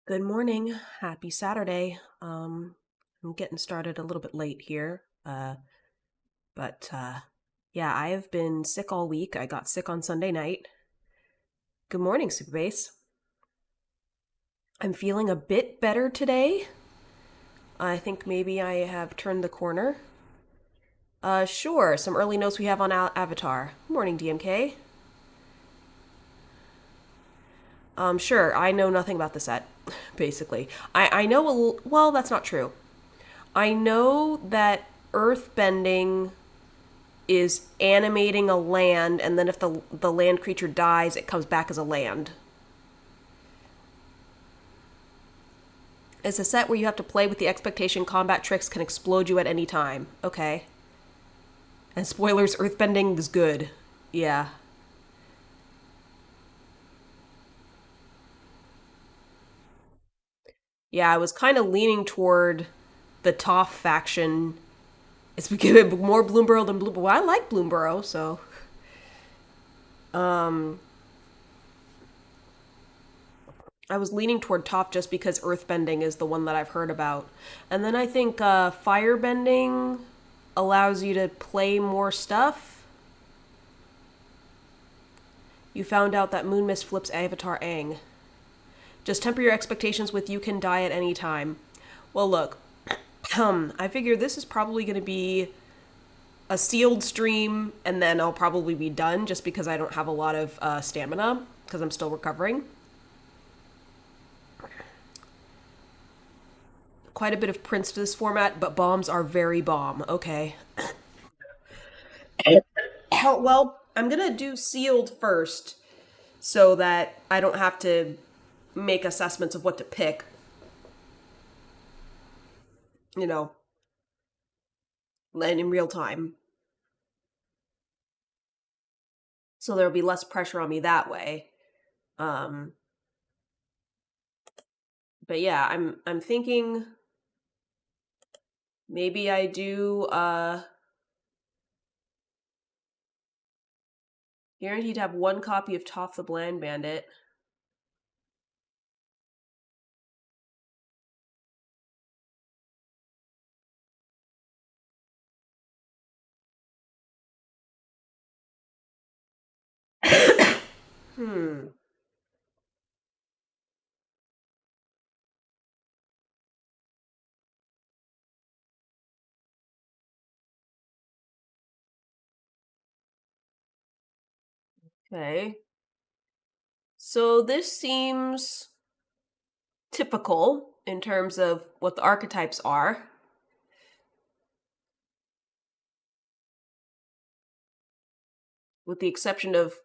Good morning. Happy Saturday. I'm getting started a little bit late here. But yeah, I have been sick all week. I got sick on Sunday night. Good morning, Super Bass. I'm feeling a bit better today. I think maybe I have turned the corner. Sure. Some early notes we have on Avatar. Morning, DMK. Sure. I know nothing about the set, basically. I know well, that's not true. I know that earthbending is animating a land, and then if the land creature dies, it comes back as a land. It's a set where you have to play with the expectation combat tricks can explode you at any time. Okay. And spoilers, earthbending is good. Yeah. Yeah, I was kind of leaning toward the Toph faction. It's becoming more Bloomborough than Blue. Well, I like Bloomborough, so. Um, I was leaning toward Toph just because earthbending is the one that I've heard about. And then I think firebending allows you to play more stuff. You found out that Moon Mist flips Avatar Aang. Just temper your expectations with you can die at any time. Well, look, I figure this is probably going to be a sealed stream, and then I'll probably be done just because I don't have a lot of stamina because I'm still recovering. Quite a bit of Prince to this format, but bombs are very bomb. Okay. Well, I'm gonna do sealed first so that I don't have to make assessments of what to pick, you know, and in real time. So there'll be less pressure on me that way. Um, but yeah, I'm thinking maybe I do guaranteed to have one copy of Toph the Bland Bandit. Hmm. Okay. So this seems typical in terms of what the archetypes are, with the exception of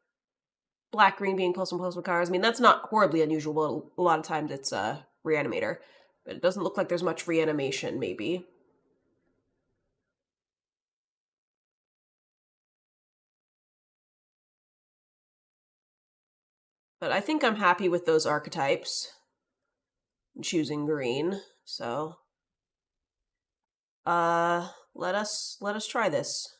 black green being post cars. I mean, that's not horribly unusual. A lot of times it's a reanimator, but it doesn't look like there's much reanimation. Maybe, but I think I'm happy with those archetypes. Choosing green, so let us try this.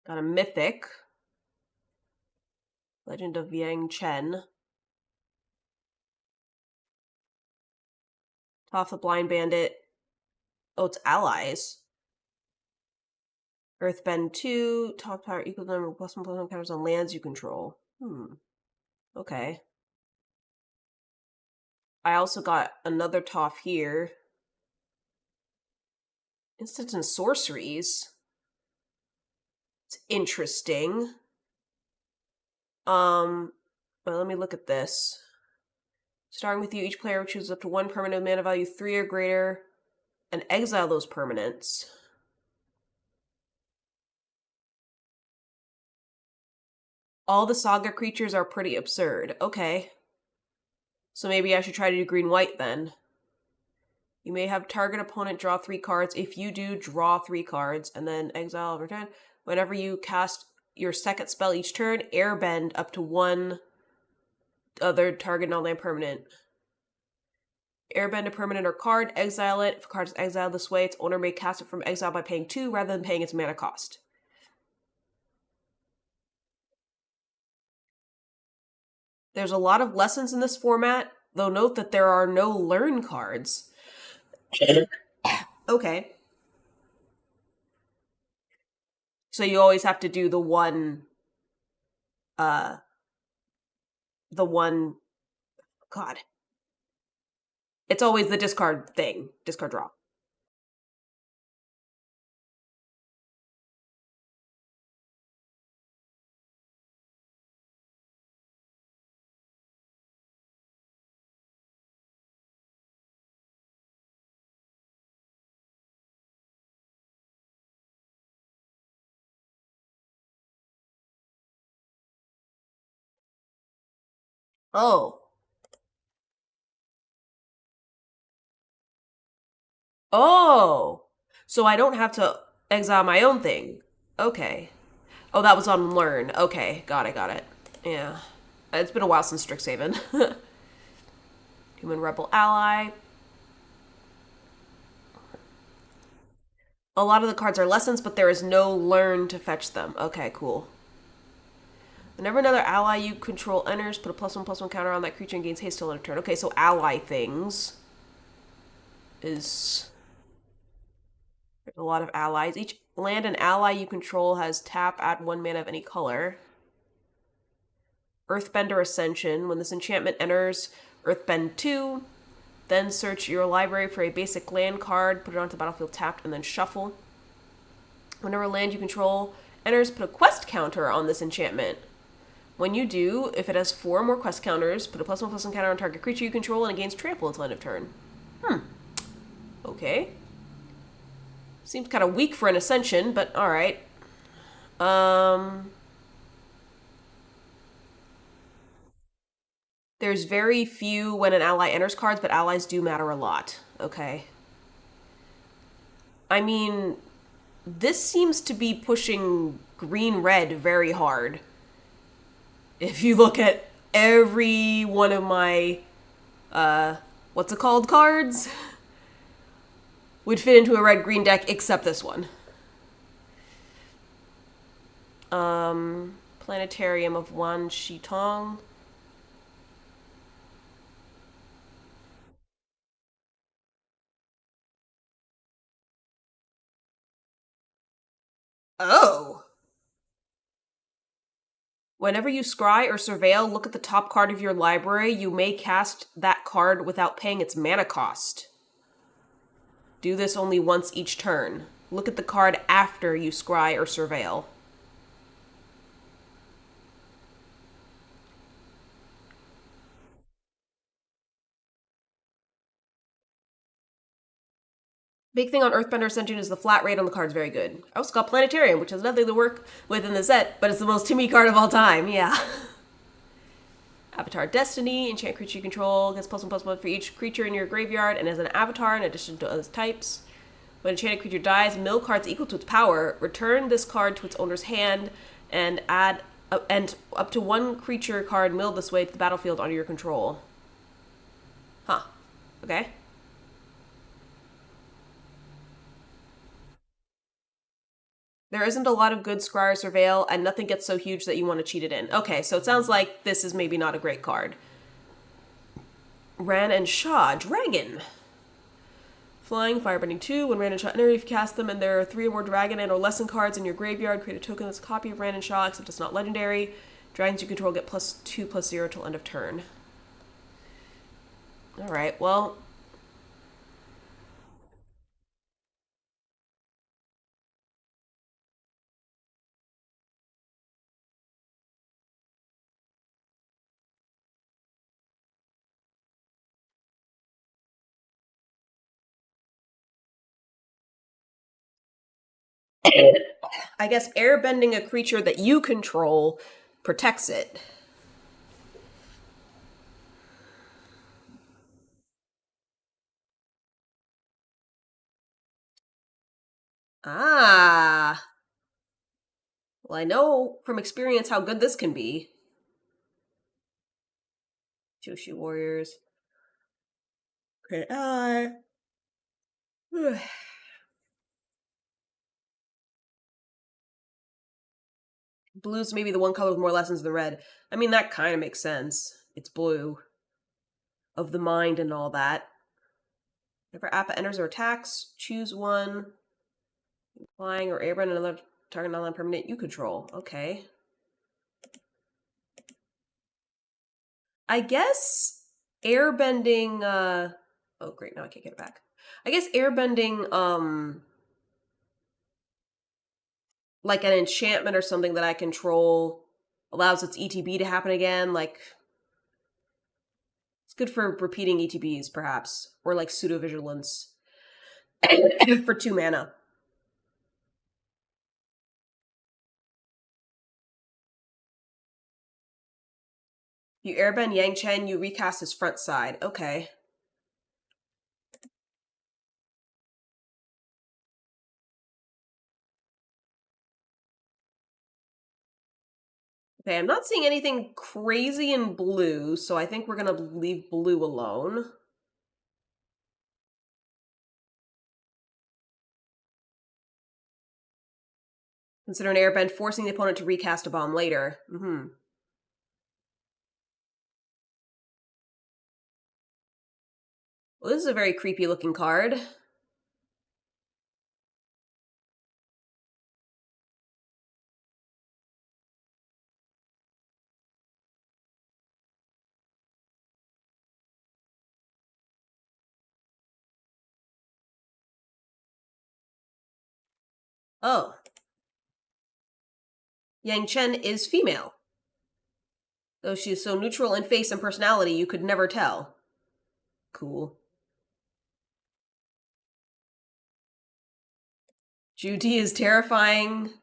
Got a mythic, Legend of Yang Chen, Toph the Blind Bandit. Oh, it's allies. Earthbend 2, top power equal number +1 encounters on lands you control. Okay. I also got another Toph here. Instants and sorceries. It's interesting. But let me look at this. Starting with you, each player chooses up to one permanent mana value 3 or greater and exile those permanents. All the saga creatures are pretty absurd. Okay. So maybe I should try to do green-white then. You may have target opponent draw 3 cards. If you do, draw 3 cards, and then exile return. Whenever you cast your second spell each turn, airbend up to one other target non-land permanent. Airbend a permanent or card, exile it. If a card is exiled this way, its owner may cast it from exile by paying 2 rather than paying its mana cost. There's a lot of lessons in this format, though note that there are no learn cards. Okay. So you always have to do the one God. It's always the discard thing. Discard draw. Oh. Oh. So I don't have to exile my own thing. Okay. Oh, that was on learn. Okay, got it. Yeah. It's been a while since Strixhaven. Human Rebel Ally. A lot of the cards are lessons, but there is no learn to fetch them. Okay, cool. Whenever another ally you control enters, put a +1/+1 counter on that creature and gains haste till end of turn. Okay, so ally things is... There's a lot of allies. Each land and ally you control has tap, add 1 mana of any color. Earthbender Ascension. When this enchantment enters, Earthbend 2. Then search your library for a basic land card, put it onto the battlefield tapped, and then shuffle. Whenever a land you control enters, put a quest counter on this enchantment. When you do, if it has 4 more quest counters, put a +1/+1 counter on target creature you control, and it gains trample until end of turn. Okay. Seems kind of weak for an Ascension, but alright. There's very few when an ally enters cards, but allies do matter a lot. Okay. I mean, this seems to be pushing green-red very hard. If you look at every one of my, what's it called, cards, would fit into a red-green deck except this one. Planetarium of Wan Shitong. Oh. Whenever you scry or surveil, look at the top card of your library. You may cast that card without paying its mana cost. Do this only once each turn. Look at the card after you scry or surveil. Big thing on Earthbender Ascension is the flat rate on the card's very good. I also got Planetarium, which has nothing to work with in the set, but it's the most Timmy card of all time, yeah. Avatar Destiny, enchant creature you control, gets +1/+1 for each creature in your graveyard, and as an avatar in addition to other types. When an enchanted creature dies, mill cards equal to its power. Return this card to its owner's hand and add up to 1 creature card milled this way to the battlefield under your control. Huh. Okay. There isn't a lot of good Scry or Surveil, and nothing gets so huge that you want to cheat it in. Okay, so it sounds like this is maybe not a great card. Ran and Shaw, Dragon. Flying, Firebending 2. When Ran and Shaw enter, if you cast them and there are 3 or more Dragon and or Lesson cards in your graveyard, create a token that's a copy of Ran and Shaw, except it's not legendary. Dragons you control get +2/+0 till end of turn. Alright, well... I guess airbending a creature that you control protects it. Ah. Well, I know from experience how good this can be. Joshi Warriors. Okay, blue's maybe the one color with more lessons than red. I mean, that kind of makes sense. It's blue. Of the mind and all that. Whenever Appa enters or attacks, choose one. Flying or airborne, another target non-permanent you control. Okay. I guess airbending, oh great, now I can't get it back. I guess airbending, like an enchantment or something that I control allows its ETB to happen again, like it's good for repeating ETBs, perhaps. Or like pseudo-vigilance for 2 mana. You airbend Yang Chen, you recast his front side. Okay. Okay, I'm not seeing anything crazy in blue, so I think we're gonna leave blue alone. Consider an airbend forcing the opponent to recast a bomb later. Mm-hmm. Well, this is a very creepy looking card. Oh. Yang Chen is female. Though she is so neutral in face and personality, you could never tell. Cool. Judy is terrifying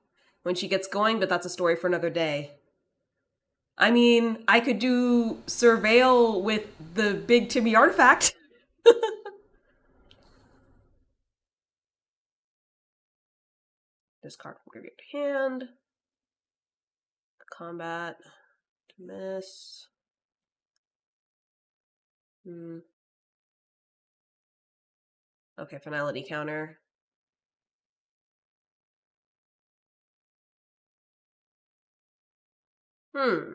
when she gets going, but that's a story for another day. I mean, I could do Surveil with the big Timmy artifact. Discard from graveyard to hand. Combat. To miss. Okay, finality counter. Hmm.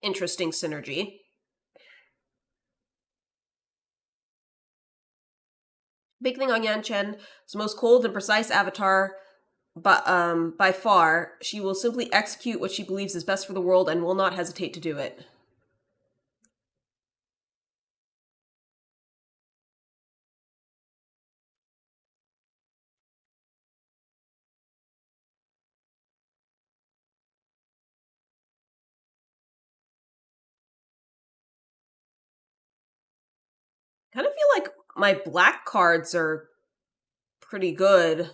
Interesting synergy. Big thing on Yan Chen is the most cold and precise avatar, but by far. She will simply execute what she believes is best for the world and will not hesitate to do it. Kind of feel like my black cards are pretty good.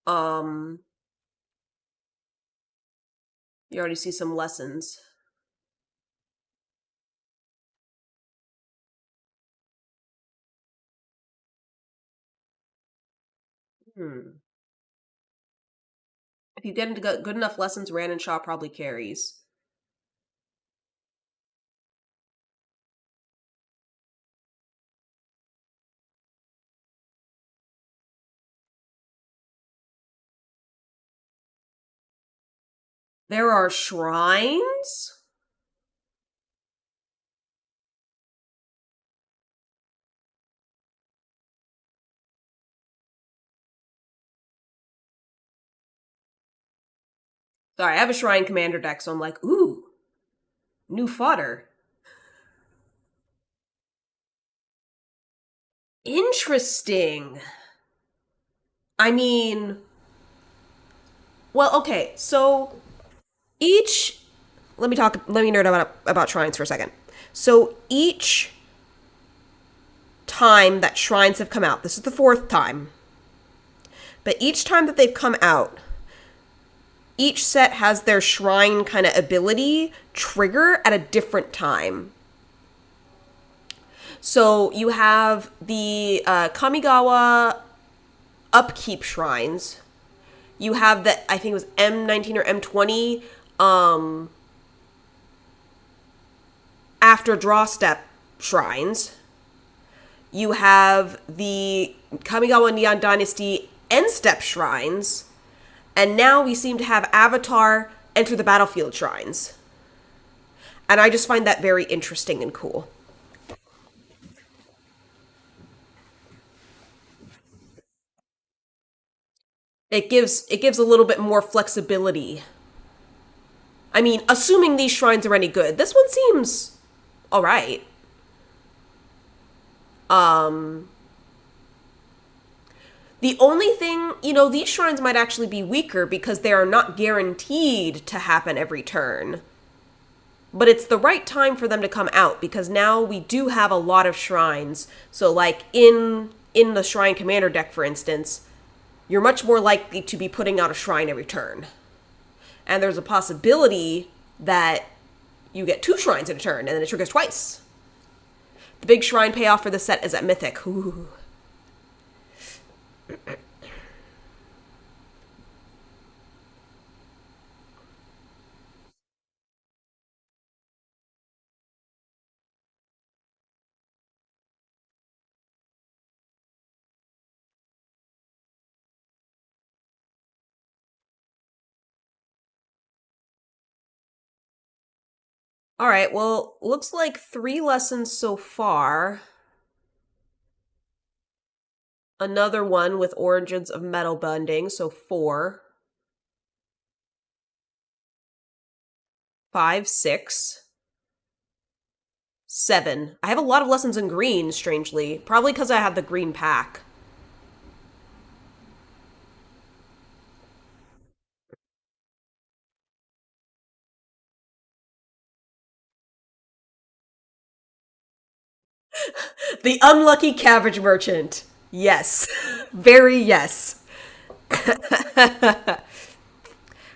You already see some lessons. If you get into good enough lessons, Ran and Shaw probably carries. There are shrines? Sorry, I have a Shrine Commander deck, so I'm like, ooh, new fodder. Interesting. I mean, well, okay, so each let me nerd about shrines for a second. So each time that shrines have come out, this is the 4th time, but each time that they've come out, each set has their shrine kind of ability trigger at a different time. So you have the Kamigawa upkeep shrines. You have the, I think it was M19 or M20 um, after draw step shrines. You have the Kamigawa Neon Dynasty end step shrines. And now we seem to have Avatar enter the battlefield shrines. And I just find that very interesting and cool. It gives a little bit more flexibility. I mean, assuming these shrines are any good, this one seems all right. Um, the only thing, these shrines might actually be weaker because they are not guaranteed to happen every turn. But it's the right time for them to come out because now we do have a lot of shrines. So like in the Shrine Commander deck, for instance, you're much more likely to be putting out a shrine every turn. And there's a possibility that you get two shrines in a turn and then it triggers twice. The big shrine payoff for the set is at Mythic. Ooh. All right, well, looks like 3 lessons so far. Another one with Origins of Metal Bending, so 4. 5, 6, 7. I have a lot of lessons in green, strangely. Probably because I have the green pack. The unlucky cabbage merchant. Yes. Very yes.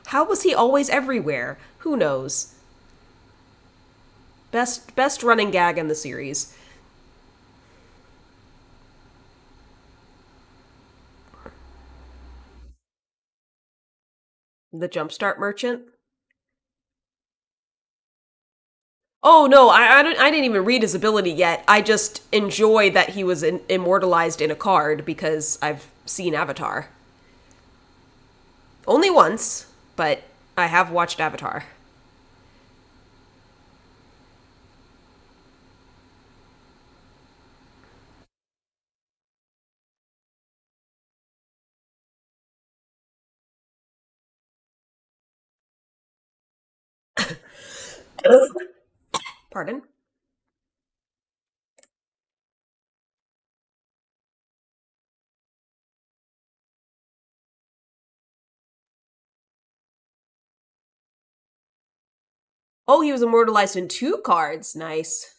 How was he always everywhere? Who knows? Best running gag in the series. The jumpstart merchant. Oh no, I didn't even read his ability yet. I just enjoy that he was immortalized in a card because I've seen Avatar. Only once, but I have watched Avatar. Pardon? Oh, he was immortalized in 2 cards. Nice.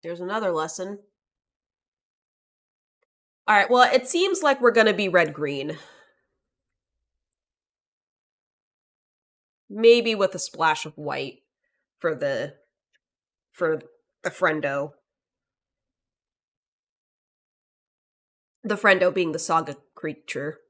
There's another lesson. All right, well, it seems like we're going to be red green. Maybe with a splash of white for for the friendo. The friendo being the saga creature.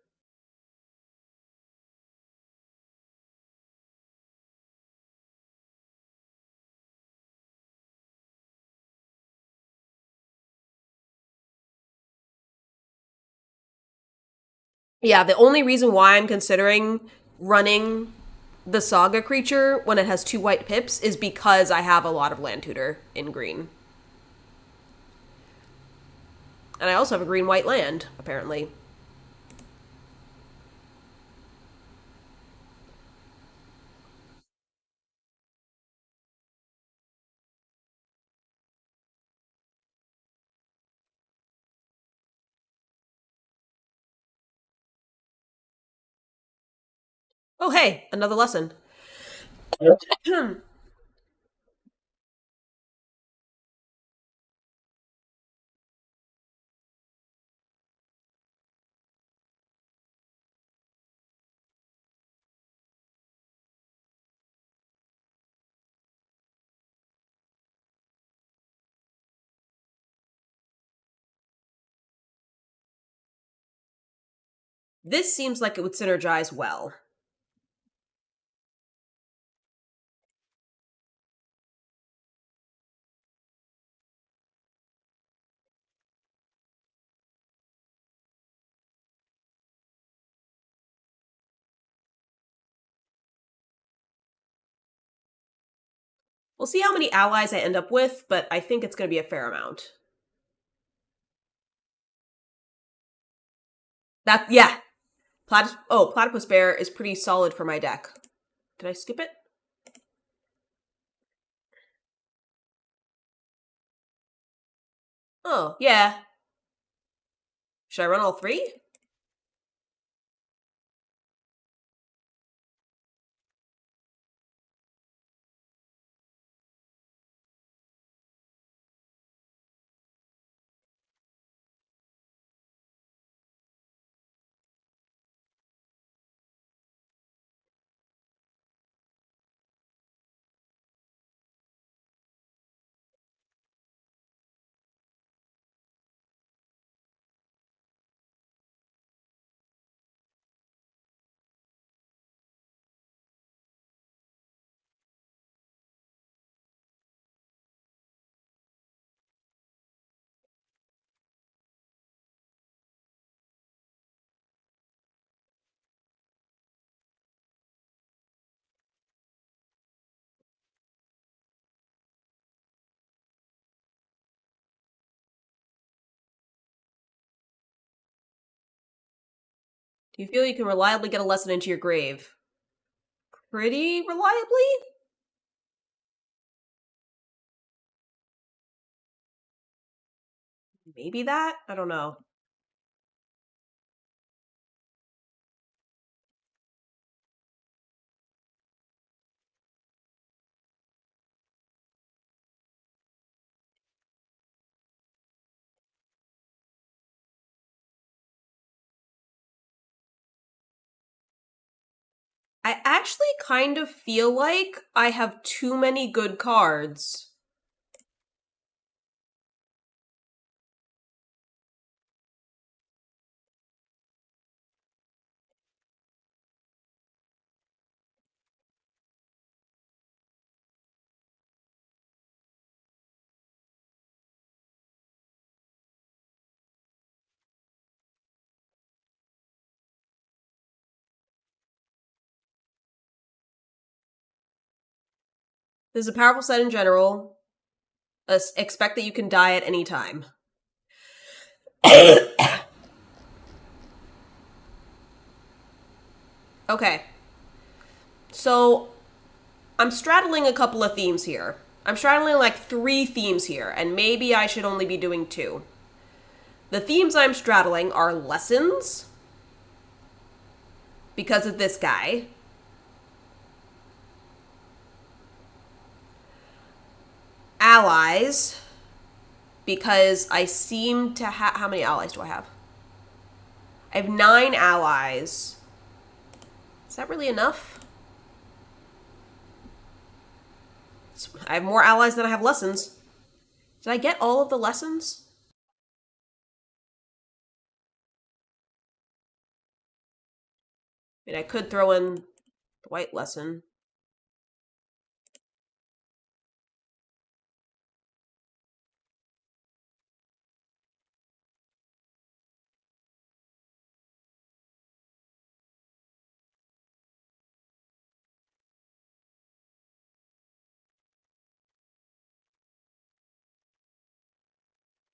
Yeah, the only reason why I'm considering running the saga creature when it has 2 white pips is because I have a lot of land tutor in green. And I also have a green white land, apparently. Oh, hey, another lesson. This seems like it would synergize well. We'll see how many allies I end up with, but I think it's going to be a fair amount. Yeah. Platypus Bear is pretty solid for my deck. Did I skip it? Oh, yeah. Should I run all three? Do you feel you can reliably get a lesson into your grave? Pretty reliably? Maybe that? I don't know. I actually kind of feel like I have too many good cards. This is a powerful set in general. Expect that you can die at any time. Okay. So, I'm straddling a couple of themes here. I'm straddling like 3 themes here, and maybe I should only be doing 2. The themes I'm straddling are lessons, because of this guy. Allies, because I seem to have. How many allies do I have? I have 9 allies. Is that really enough? I have more allies than I have lessons. Did I get all of the lessons? I mean, I could throw in the white lesson.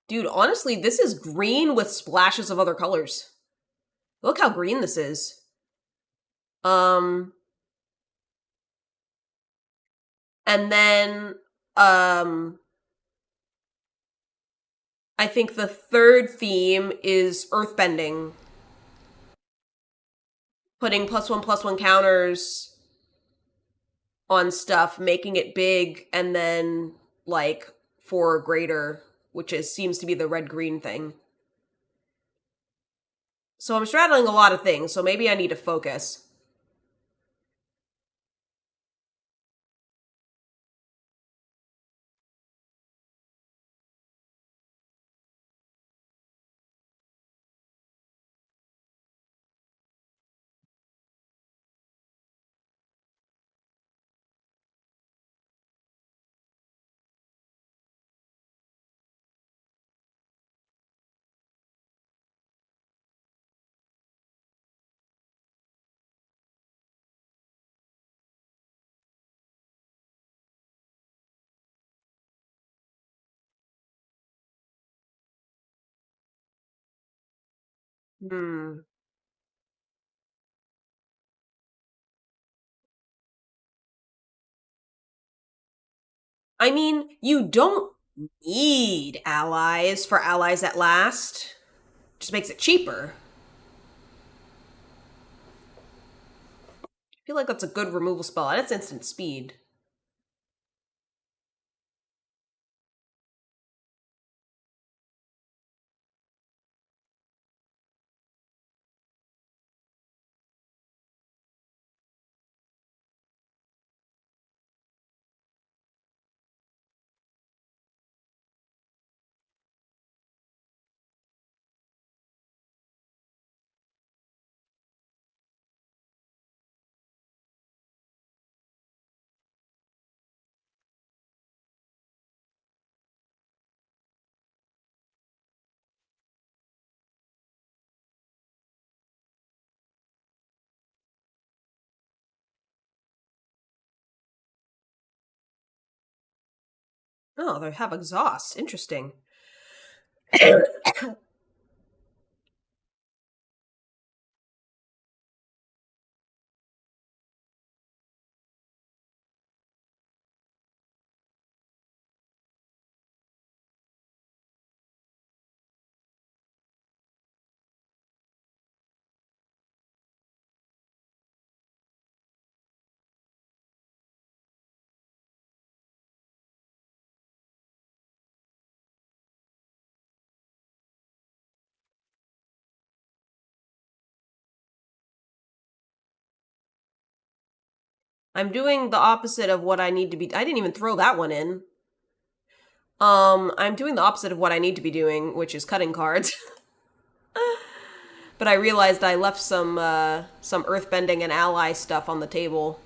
Dude, honestly, this is green with splashes of other colors. Look how green this is. Um, and then, I think the third theme is earthbending. Putting +1/+1 counters on stuff, making it big, and then, like, 4 or greater, which seems to be the red-green thing. So I'm straddling a lot of things, so maybe I need to focus. Hmm. I mean, you don't need allies for allies at last. Just makes it cheaper. I feel like that's a good removal spell, and it's instant speed. Oh, they have exhaust. Interesting. I'm doing the opposite of what I need to be. I didn't even throw that one in. I'm doing the opposite of what I need to be doing, which is cutting cards. But I realized I left some earthbending and ally stuff on the table.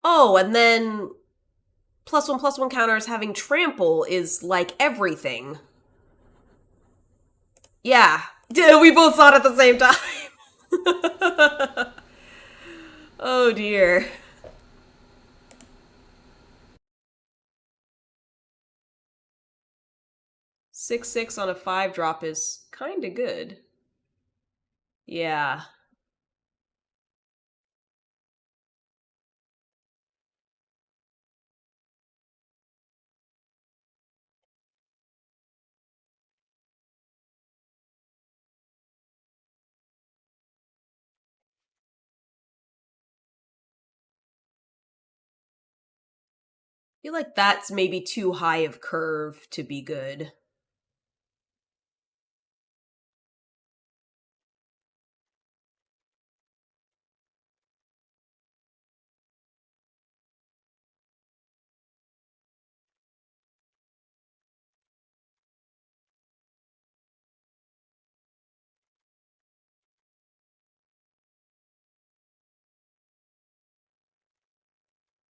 Oh, and then plus one counters having trample is like everything. Yeah. We both saw it at the same time. Oh dear. 6/6 on a 5 drop is kinda good. Yeah. I feel like that's maybe too high of curve to be good.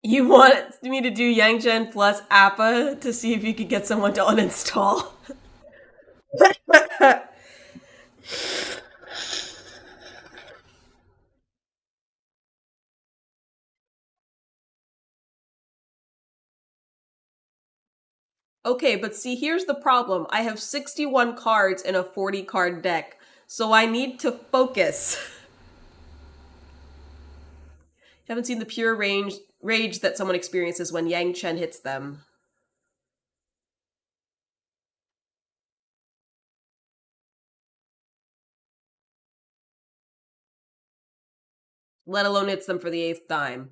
You want me to do Yang Chen plus Appa to see if you could get someone to uninstall? Okay, but see, here's the problem. I have 61 cards in a 40 card deck, so I need to focus. Haven't seen the pure rage that someone experiences when Yang Chen hits them. Let alone hits them for the 8th time.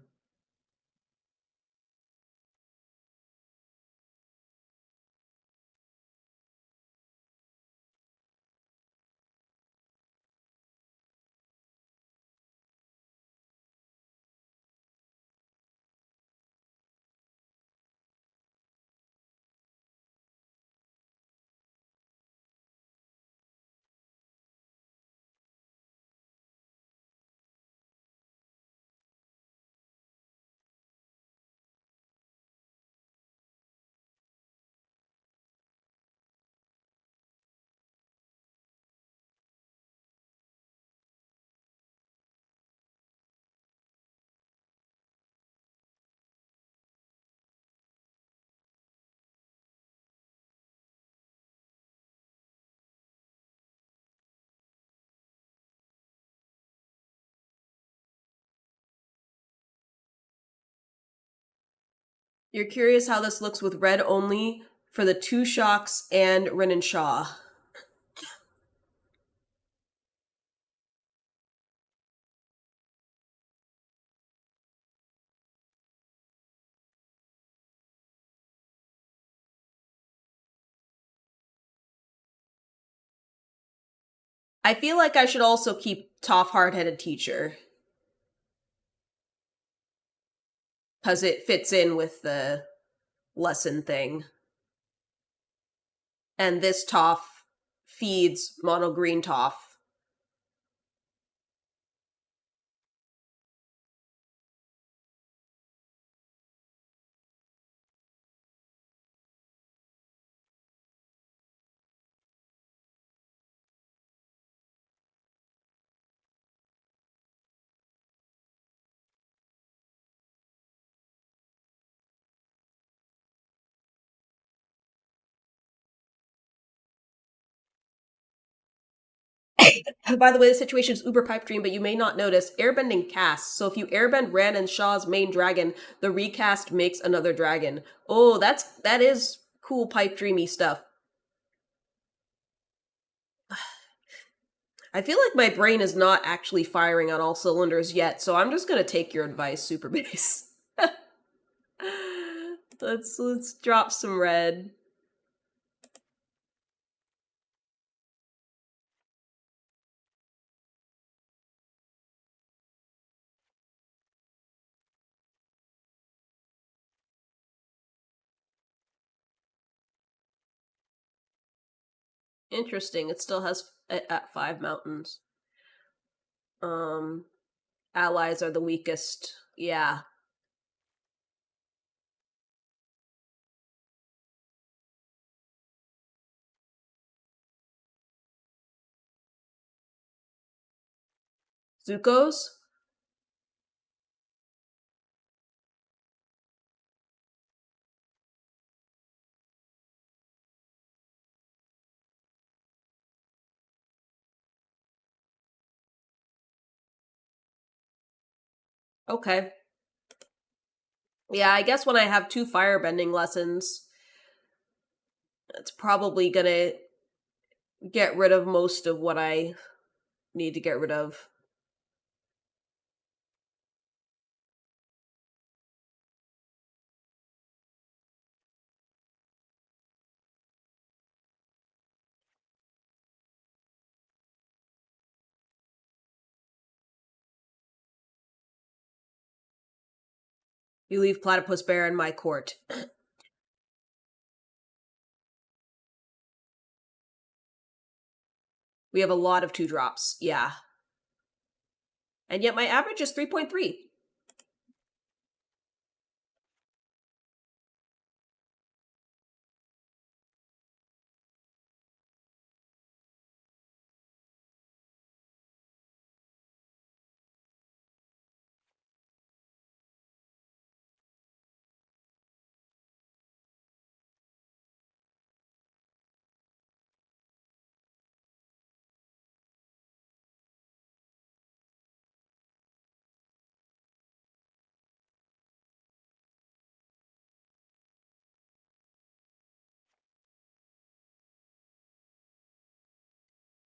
You're curious how this looks with red only for the two shocks and Rin and Shaw. I feel like I should also keep Toph Hard-Headed Teacher. Because it fits in with the lesson thing. And this Toph feeds Mono Green Toph. By the way, the situation is uber pipe dream, but you may not notice airbending casts. So if you airbend Ran and Shaw's main dragon, the recast makes another dragon. Oh, that is cool pipe dreamy stuff. I feel like my brain is not actually firing on all cylinders yet, so I'm just gonna take your advice, Super Base. Let's drop some red. Interesting. It still has at 5 mountains. Um, allies are the weakest. Yeah. Zuko's? Okay. Yeah, I guess when I have 2 firebending lessons, it's probably gonna get rid of most of what I need to get rid of. You leave Platypus Bear in my court. We have a lot of 2 drops. Yeah. And yet my average is 3.3.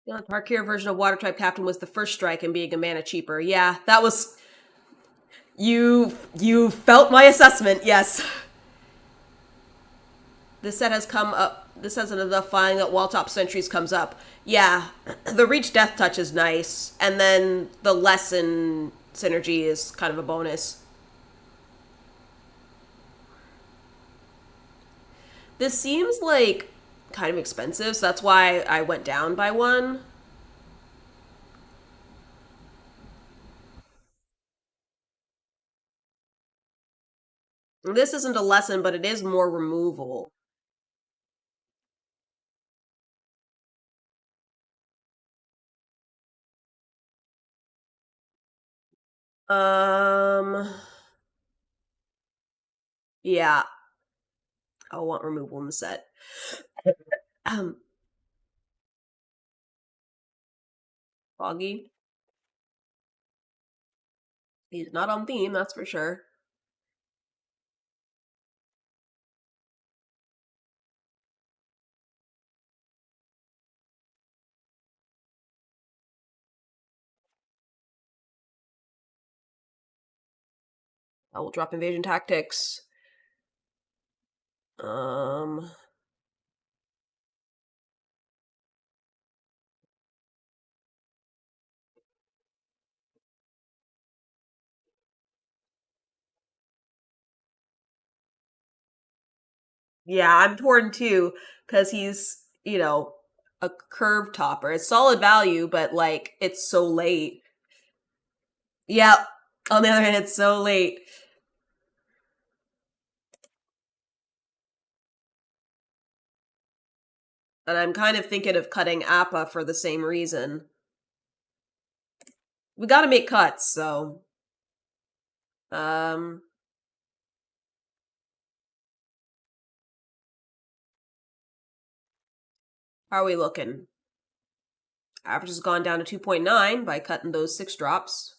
The Tarkir version of Water Type Captain was the first strike and being a mana cheaper. Yeah, that was you felt my assessment. Yes. This set has come up. This has enough flying that wall top sentries comes up. Yeah, the reach death touch is nice, and then the lesson synergy is kind of a bonus. This seems like kind of expensive, so that's why I went down by 1. This isn't a lesson, but it is more removal. Um, yeah, I'll want removal in the set. Um, Foggy. He's not on theme, that's for sure. I will drop invasion tactics. Yeah, I'm torn too, because he's, a curve topper. It's solid value, but like it's so late. Yeah. On the other hand, it's so late. And I'm kind of thinking of cutting Appa for the same reason. We gotta make cuts, so. Um. How are we looking? Average has gone down to 2.9 by cutting those 6 drops.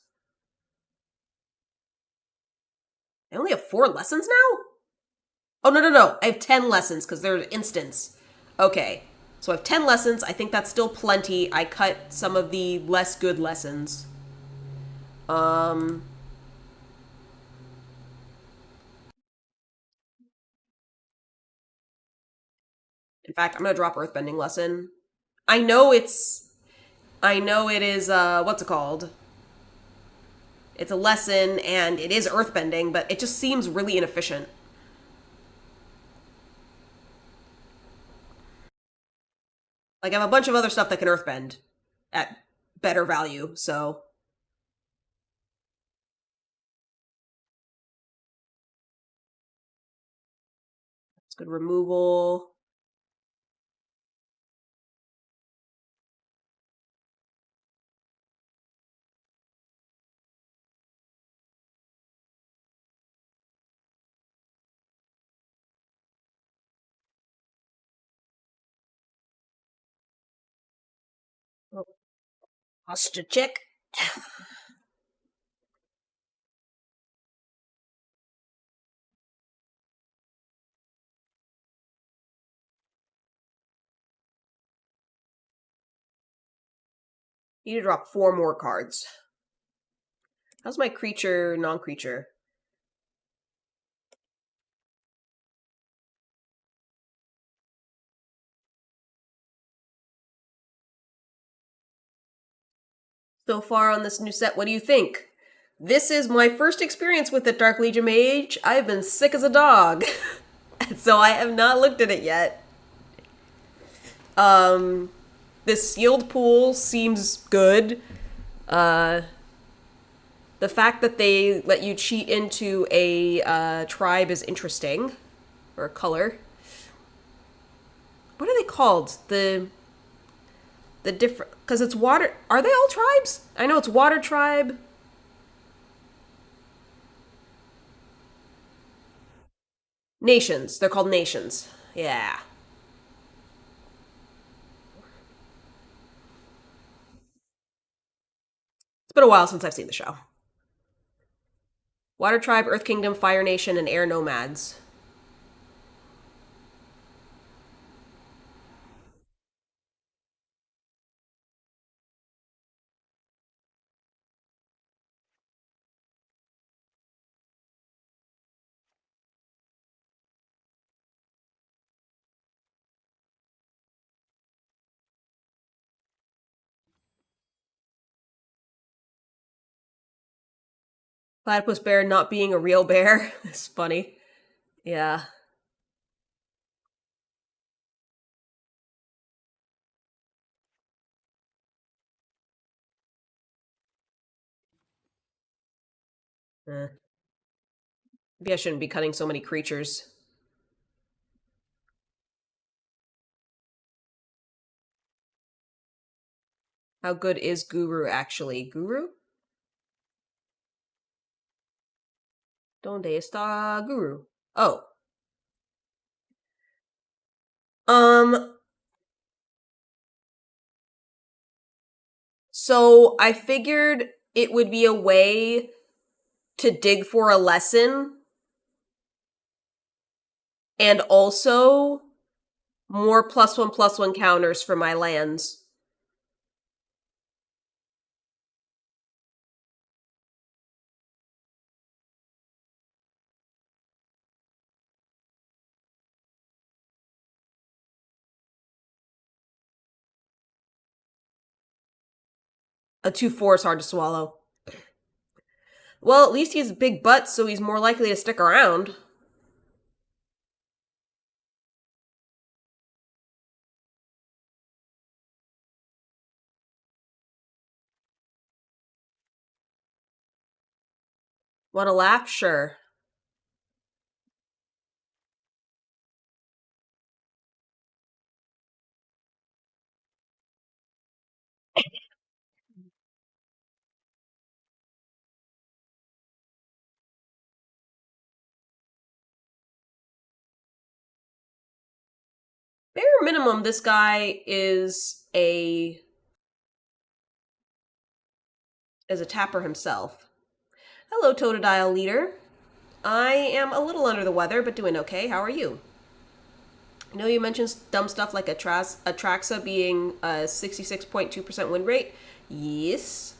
I only have 4 lessons now? Oh, no. I have 10 lessons because they're instants. Okay. So I have 10 lessons. I think that's still plenty. I cut some of the less good lessons. In fact, I'm going to drop Earthbending lesson. I know it is, what's it called? It's a lesson and it is earthbending, but it just seems really inefficient. Like, I have a bunch of other stuff that can earthbend at better value, so. It's good removal. Posture check. Need to drop 4 more cards. How's my creature, non-creature? So far on this new set, what do you think? This is my first experience with the Dark Legion Mage. I've been sick as a dog. So I have not looked at it yet. This sealed pool seems good. The fact that they let you cheat into a tribe is interesting. Or a color. What are they called? The different, because it's water. Are they all tribes? I know it's water tribe. Nations. They're called nations. Yeah. It's been a while since I've seen the show. Water tribe, Earth Kingdom, Fire Nation, and Air Nomads. Platypus bear not being a real bear. It's funny. Yeah. Eh. Maybe I shouldn't be cutting so many creatures. How good is Guru actually? Guru? Donde está Guru? Oh. Um, so I figured it would be a way to dig for a lesson and also more +1/+1 counters for my lands. A 2/4 is hard to swallow. Well, at least he's a big butt, so he's more likely to stick around. Want to laugh? Sure. Bare minimum, this guy is a tapper himself. Hello, Totodile leader. I am a little under the weather, but doing okay. How are you? I know you mentioned dumb stuff like Atraxa being a 66.2% win rate. Yes.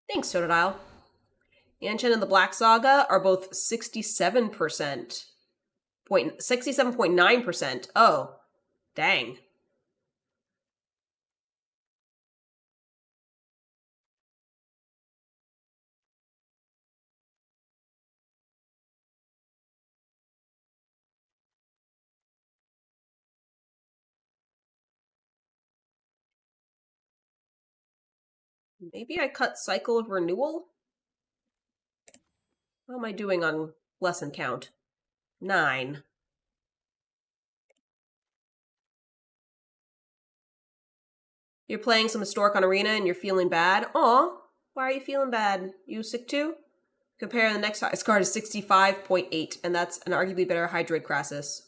Thanks, Totodile. Yanshin and the Black Saga are both 67%. 67.9%. Oh, dang. Maybe I cut Cycle of Renewal? How am I doing on lesson count? 9. You're playing some Historic on Arena and you're feeling bad? Aw, why are you feeling bad? You sick too? Compare the next highest card is 65.8, and that's an arguably better Hydroid Crassus.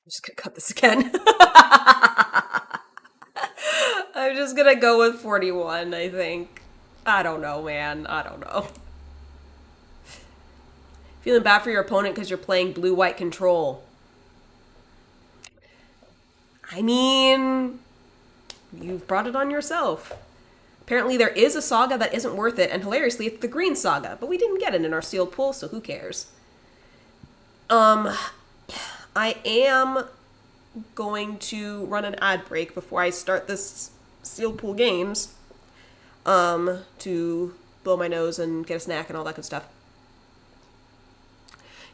I'm just gonna cut this again. I'm just gonna go with 41, I think. I don't know, man. I don't know. Feeling bad for your opponent because you're playing blue-white control. I mean, you've brought it on yourself. Apparently there is a saga that isn't worth it, and hilariously, it's the green saga, but we didn't get it in our sealed pool, so who cares? I am going to run an ad break before I start this sealed pool games, to blow my nose and get a snack and all that good stuff.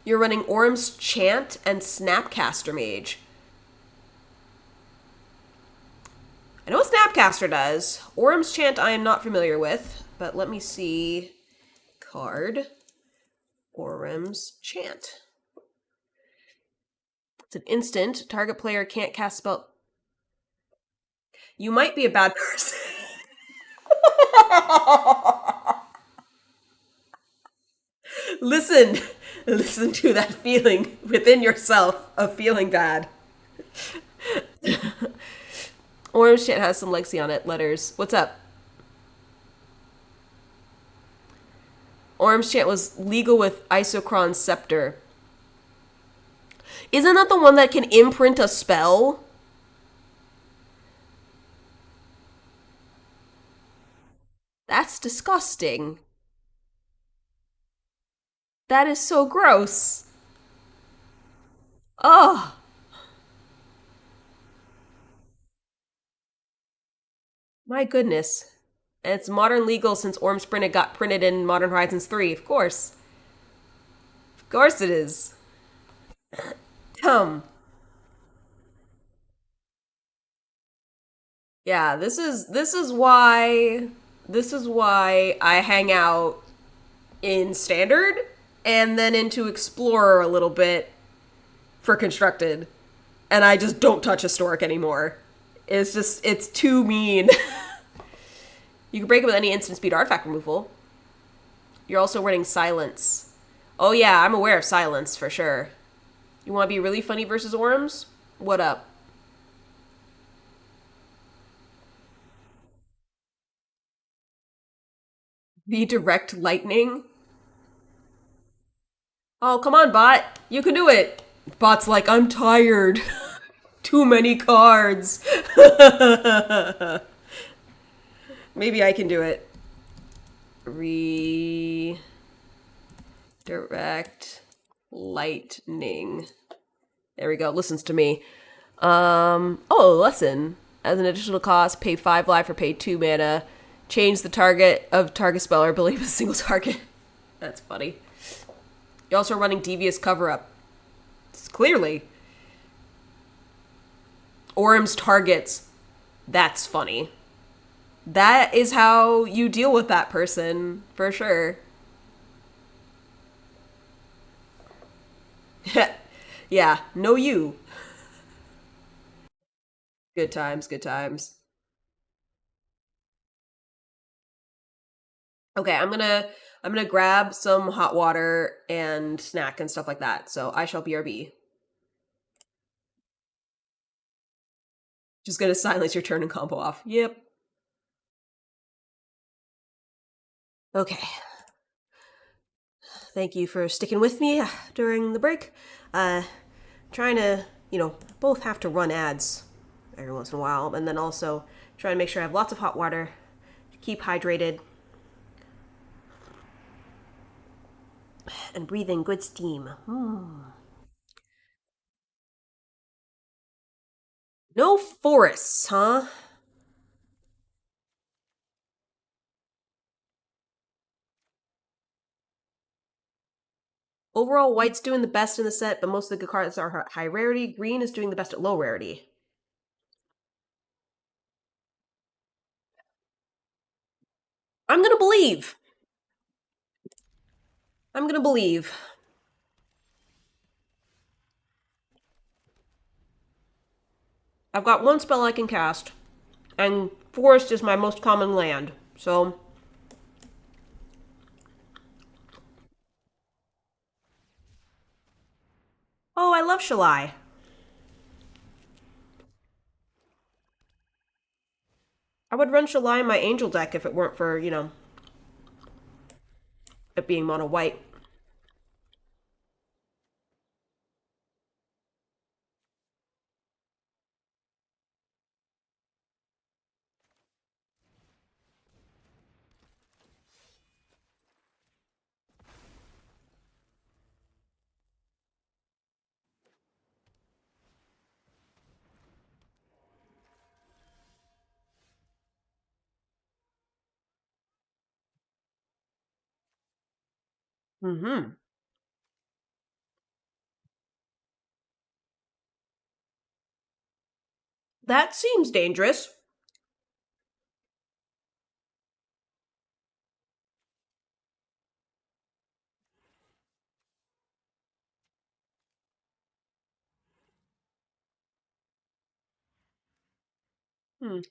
You're running Orm's Chant and Snapcaster Mage. I know what Snapcaster does. Orm's Chant I am not familiar with, but let me see. Card. Orm's Chant. It's an instant. Target player can't cast spell. You might be a bad person. Listen to that feeling within yourself of feeling bad. Orange Chant has some Lexi on it. Letters. What's up? Orange Chant was legal with Isochron's Scepter. Isn't that the one that can imprint a spell? That's disgusting. That is so gross. Oh. My goodness. And it's modern legal since Orm's Printed got printed in Modern Horizons 3, of course. Of course it is. Yeah, this is why I hang out in Standard and then into Explorer a little bit for Constructed. And I just don't touch Historic anymore. It's too mean. You can break it with any instant speed artifact removal. You're also running Silence. Oh yeah, I'm aware of Silence, for sure. You want to be really funny versus Orms? What up? Be Direct Lightning? Oh, come on, bot. You can do it. Bot's like, I'm tired. Too many cards. Maybe I can do it. Redirect lightning. There we go. Listens to me. Oh, lesson. As an additional cost, pay 5 life or pay 2 mana. Change the target of target spell or ability with a single target. That's funny. You're also running Devious Cover Up. It's clearly. Orim's targets. That's funny. That is how you deal with that person, for sure. Yeah, no you. Good times, good times. Okay, I'm gonna grab some hot water and snack and stuff like that. So I shall BRB. Just gonna silence your turn and combo off. Yep. Okay. Thank you for sticking with me during the break. Trying to, both have to run ads every once in a while, and then also trying to make sure I have lots of hot water, keep hydrated, and breathe in good steam. No forests, huh? Overall, white's doing the best in the set, but most of the good cards are high rarity. Green is doing the best at low rarity. I'm gonna believe. I'm gonna believe. I've got one spell I can cast, and forest is my most common land. So, oh, I love Shalai. I would run Shalai in my angel deck if it weren't for, it being mono white. Mm-hmm. That seems dangerous. Hmm.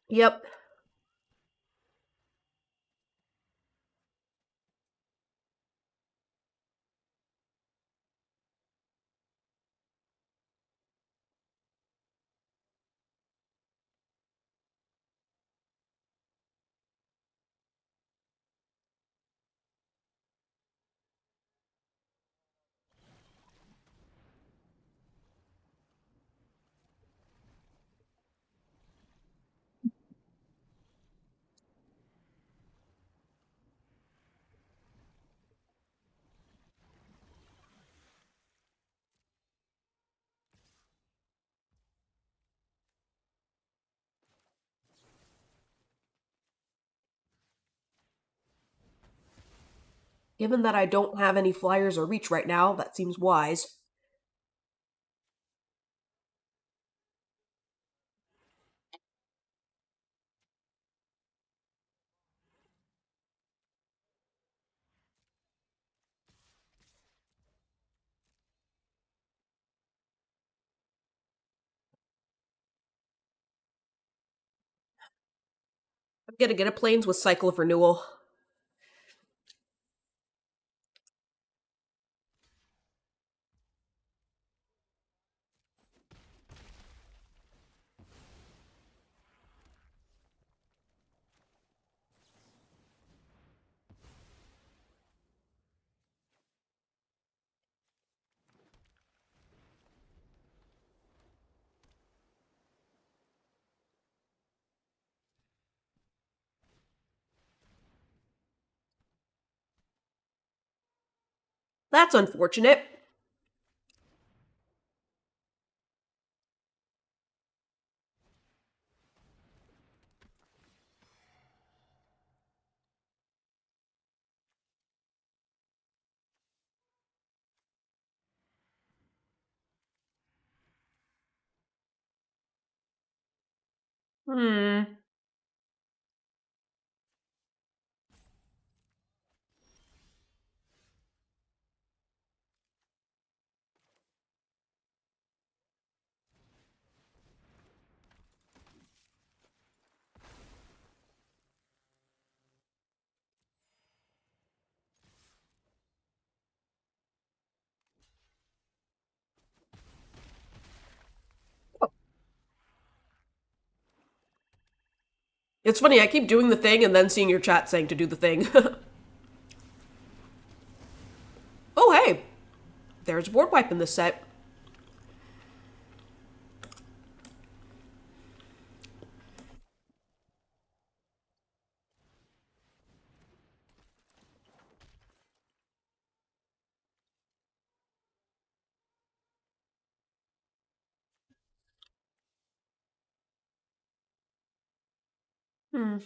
Yep. Given that I don't have any flyers or reach right now, that seems wise. Get a planes with cycle of renewal. That's unfortunate. Hmm. It's funny, I keep doing the thing and then seeing your chat saying to do the thing. Oh, hey, there's board wipe in this set. Hmm.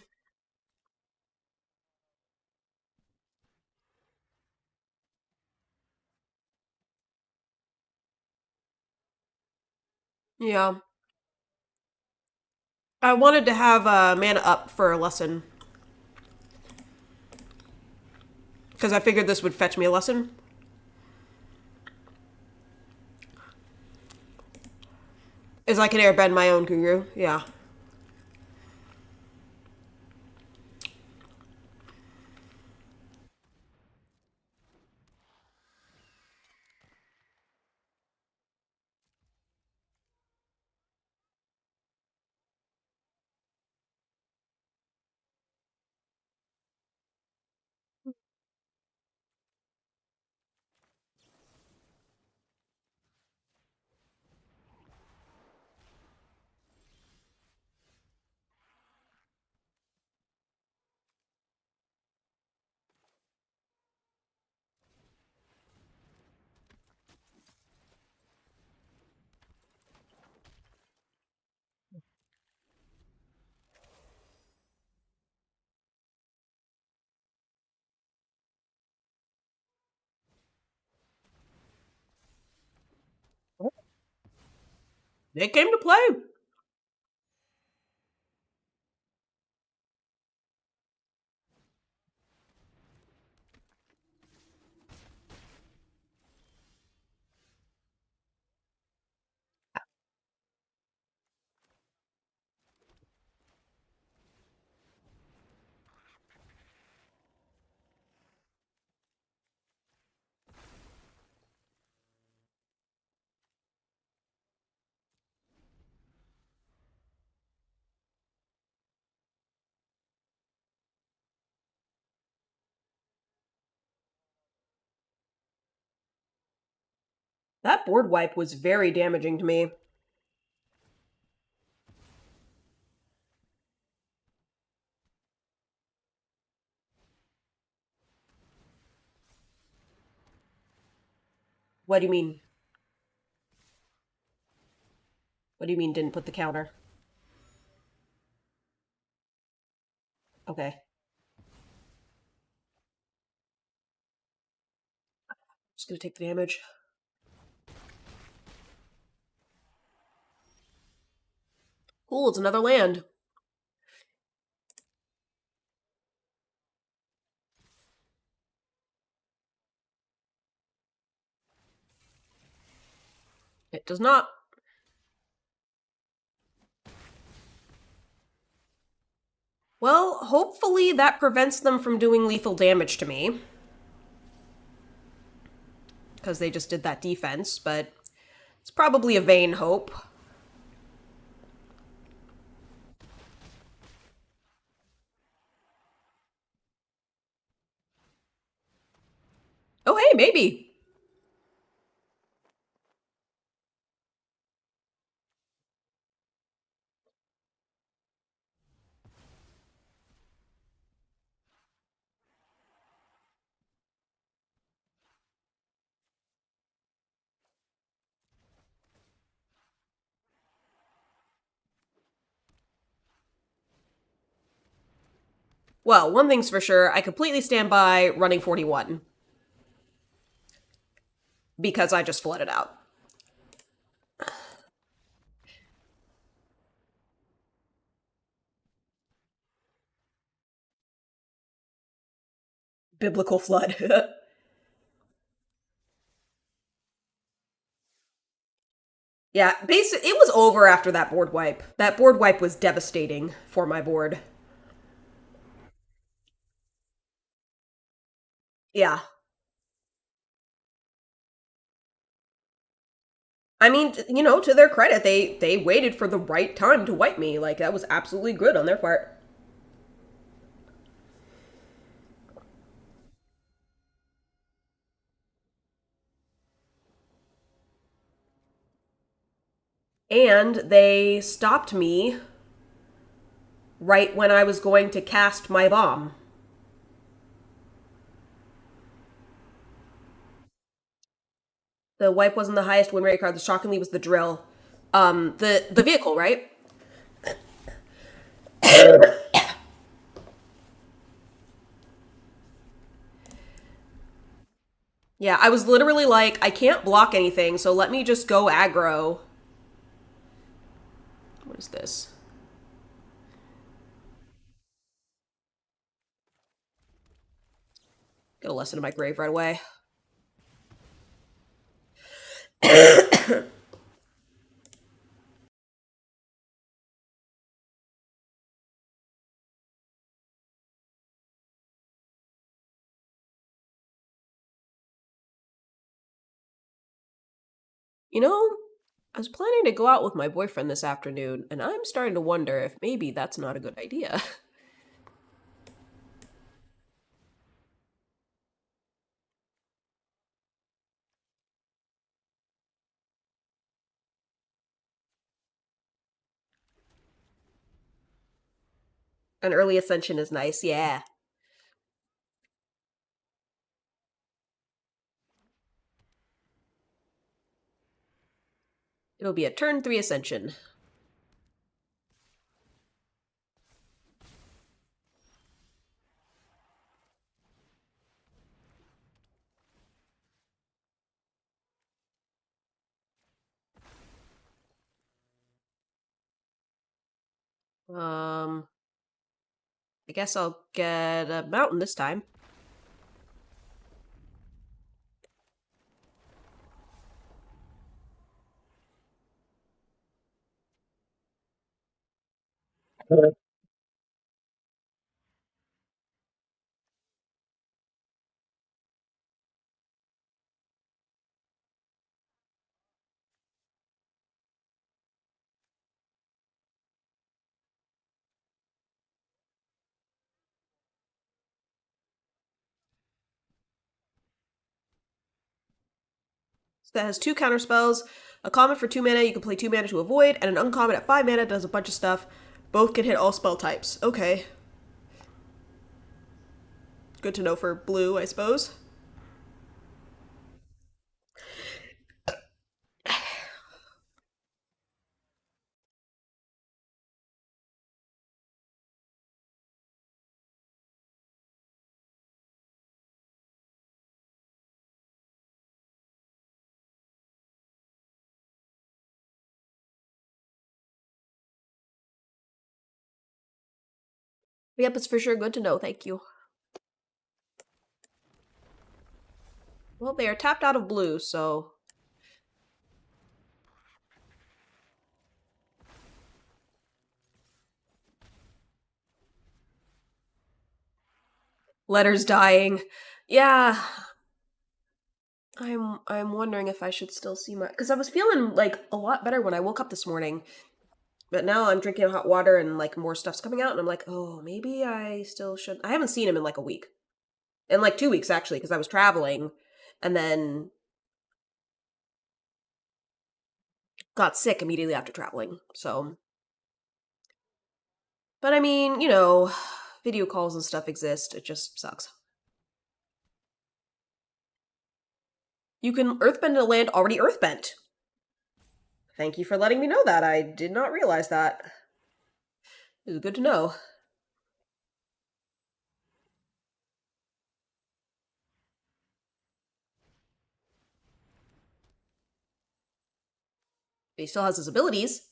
Yeah. I wanted to have mana up for a lesson. Because I figured this would fetch me a lesson. Is I can airbend my own guru. Yeah. It came to play. That board wipe was very damaging to me. What do you mean? What do you mean didn't put the counter? Okay. Just gonna take the damage. Cool, it's another land. It does not. Well, hopefully that prevents them from doing lethal damage to me. Because they just did that defense, but it's probably a vain hope. Oh, hey, maybe. Well, one thing's for sure, I completely stand by running 41. Because I just flooded out. Biblical flood. Yeah, it was over after that board wipe. That board wipe was devastating for my board. Yeah. I mean, to their credit, they waited for the right time to wipe me. Like that was absolutely good on their part. And they stopped me right when I was going to cast my bomb. The wipe wasn't the highest win rate card. The shockingly was the drill. The vehicle, right? Yeah, I was literally like, I can't block anything, so let me just go aggro. What is this? Get a lesson in my grave right away. You know, I was planning to go out with my boyfriend this afternoon, and I'm starting to wonder if maybe that's not a good idea. An early ascension is nice, yeah. It'll be a turn 3 ascension. Um, I guess I'll get a mountain this time. So that has 2 counter spells. A common for 2 mana, you can play 2 mana to avoid, and an uncommon at 5 mana does a bunch of stuff. Both can hit all spell types. Okay. Good to know for blue, I suppose. Yep, it's for sure good to know, thank you. Well, they are tapped out of blue, so Letters dying. Yeah, I'm wondering if I should still see my because I was feeling like a lot better when I woke up this morning, but now I'm drinking hot water and like more stuff's coming out, and I'm like, oh, maybe I still should. I haven't seen him in like a week, in like 2 weeks actually, because I was traveling, and then got sick immediately after traveling. So, but I mean, video calls and stuff exist. It just sucks. You can earthbend a land already earthbent. Thank you for letting me know that. I did not realize that. It was good to know. He still has his abilities.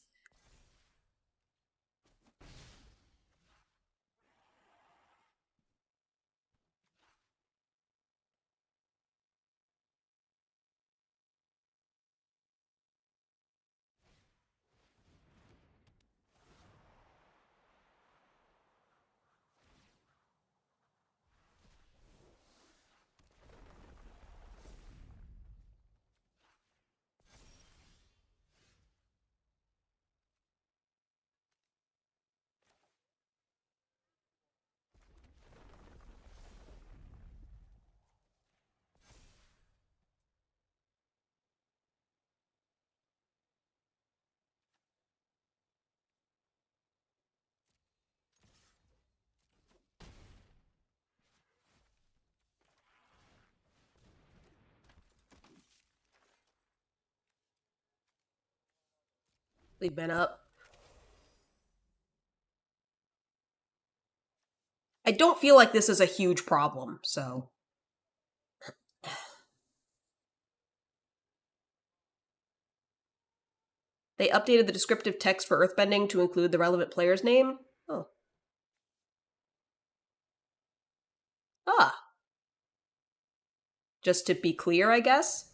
Leave Ben up. I don't feel like this is a huge problem, so. They updated the descriptive text for earthbending to include the relevant player's name. Oh. Ah. Just to be clear, I guess?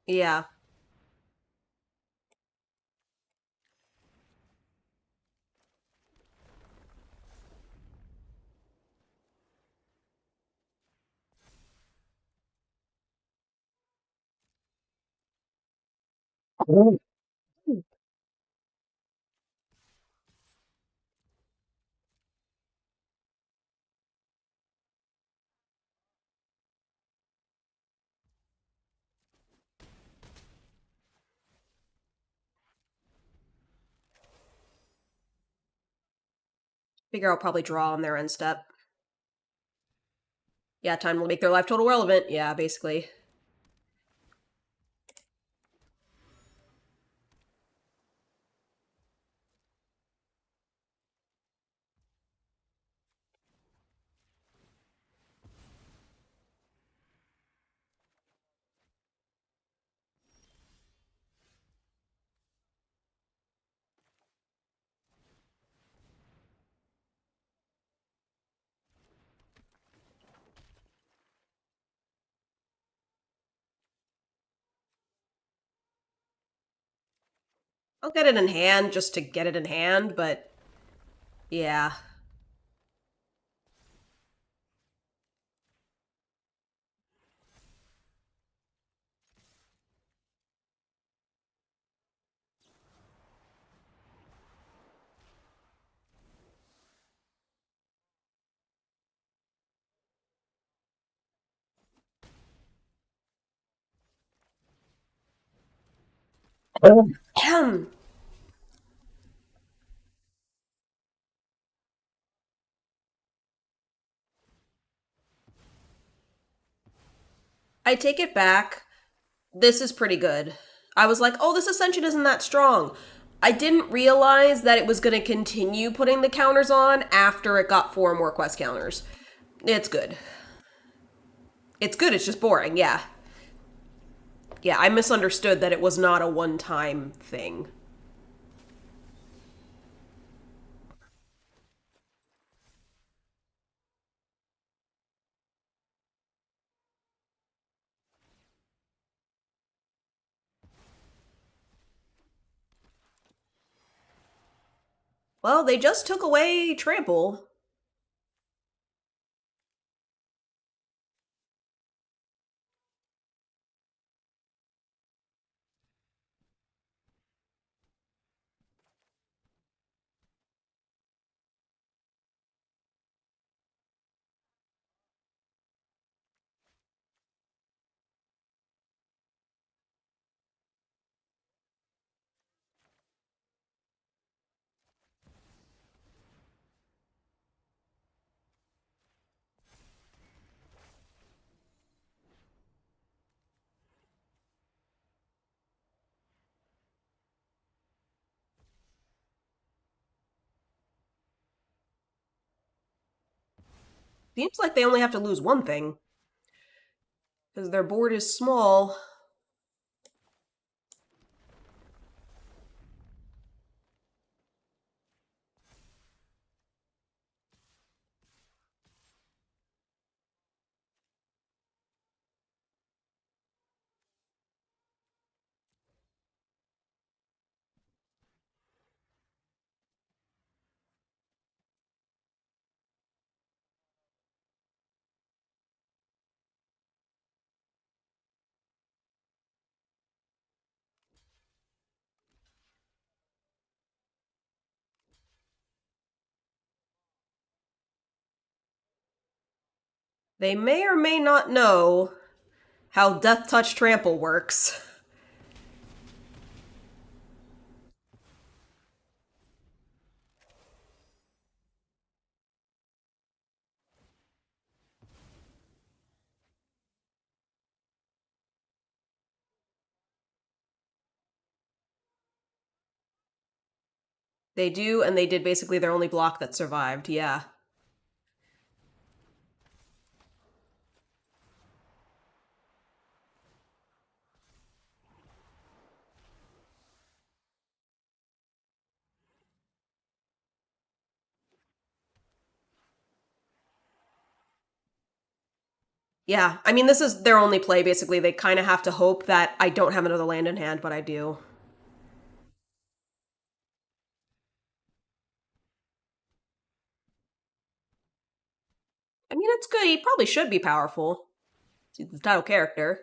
Yeah. Figure I'll probably draw on their end step. Yeah, time will make their life total relevant. Yeah, basically. I'll get it in hand just to get it in hand, but yeah. Ahem. I take it back. This is pretty good. I was like, oh, this ascension isn't that strong. I didn't realize that it was going to continue putting the counters on after it got four more quest counters. It's good. It's good, it's just boring, yeah. Yeah, I misunderstood that it was not a one time thing. Well, they just took away Trample. Seems like they only have to lose one thing, because their board is small. They may or may not know how Death Touch Trample works. They do, and they did basically their only block that survived, yeah. Yeah, I mean, this is their only play, basically. They kind of have to hope that I don't have another land in hand, but I do. I mean, it's good. He probably should be powerful. He's the title character.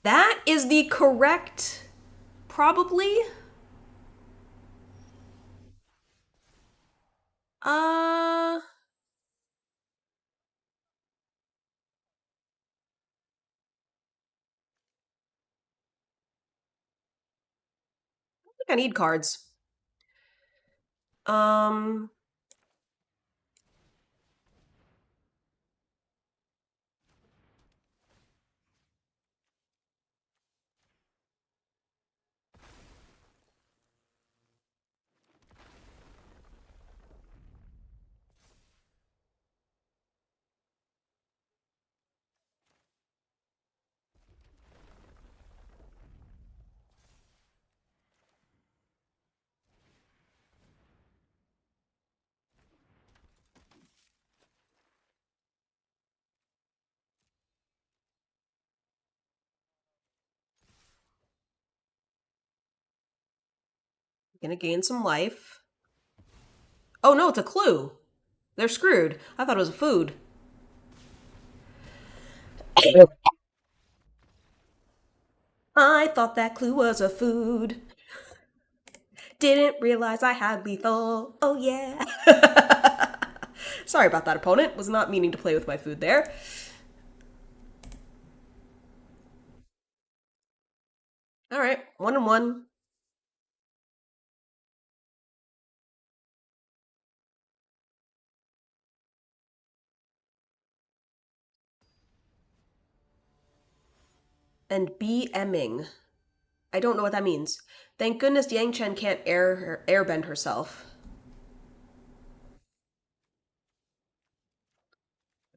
That is the correct. Probably. I think I need cards. Um. Gonna gain some life. Oh no, it's a clue. They're screwed. I thought it was a food. I thought that clue was a food. Didn't realize I had lethal. Oh yeah. Sorry about that, opponent. Was not meaning to play with my food there. All right, 1-1. And BMing. I don't know what that means. Thank goodness Yang Chen can't airbend herself.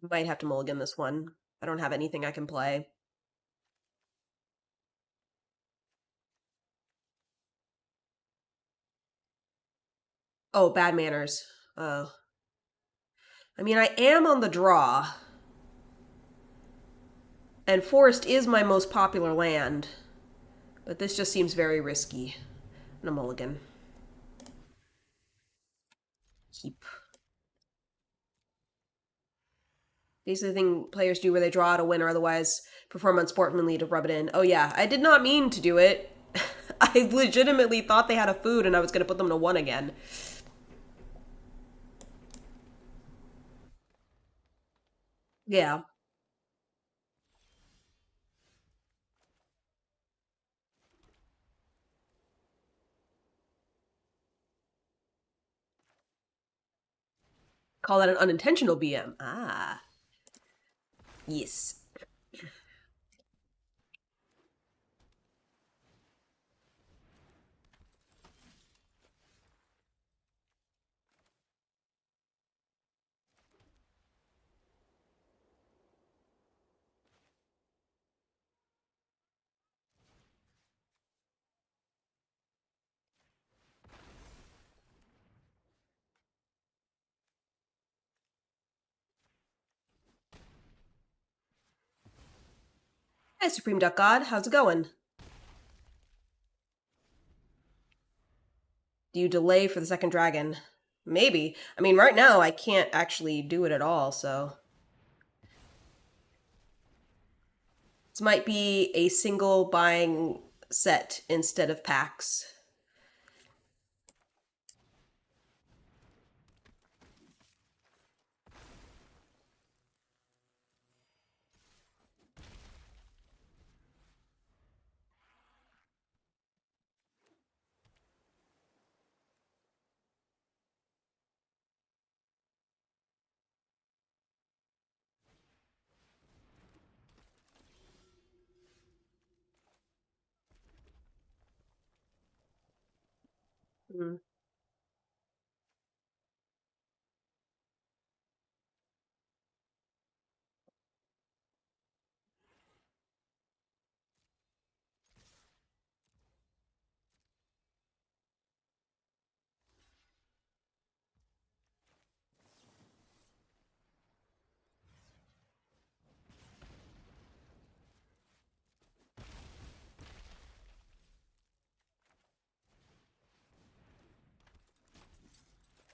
Might have to mulligan this one. I don't have anything I can play. Oh, bad manners. I mean, I am on the draw. And forest is my most popular land. But this just seems very risky. And a mulligan. Keep. These are the thing players do where they draw out a win or otherwise perform unsportsmanly to rub it in. Oh yeah, I did not mean to do it. I legitimately thought they had a food and I was going to put them to 1 again. Yeah. Call that an unintentional BM. Ah. Yes. Hi, Supreme Duck God. How's it going? Do you delay for the second dragon? Maybe. I mean, right now I can't actually do it at all, so. This might be a single buying set instead of packs. Mm.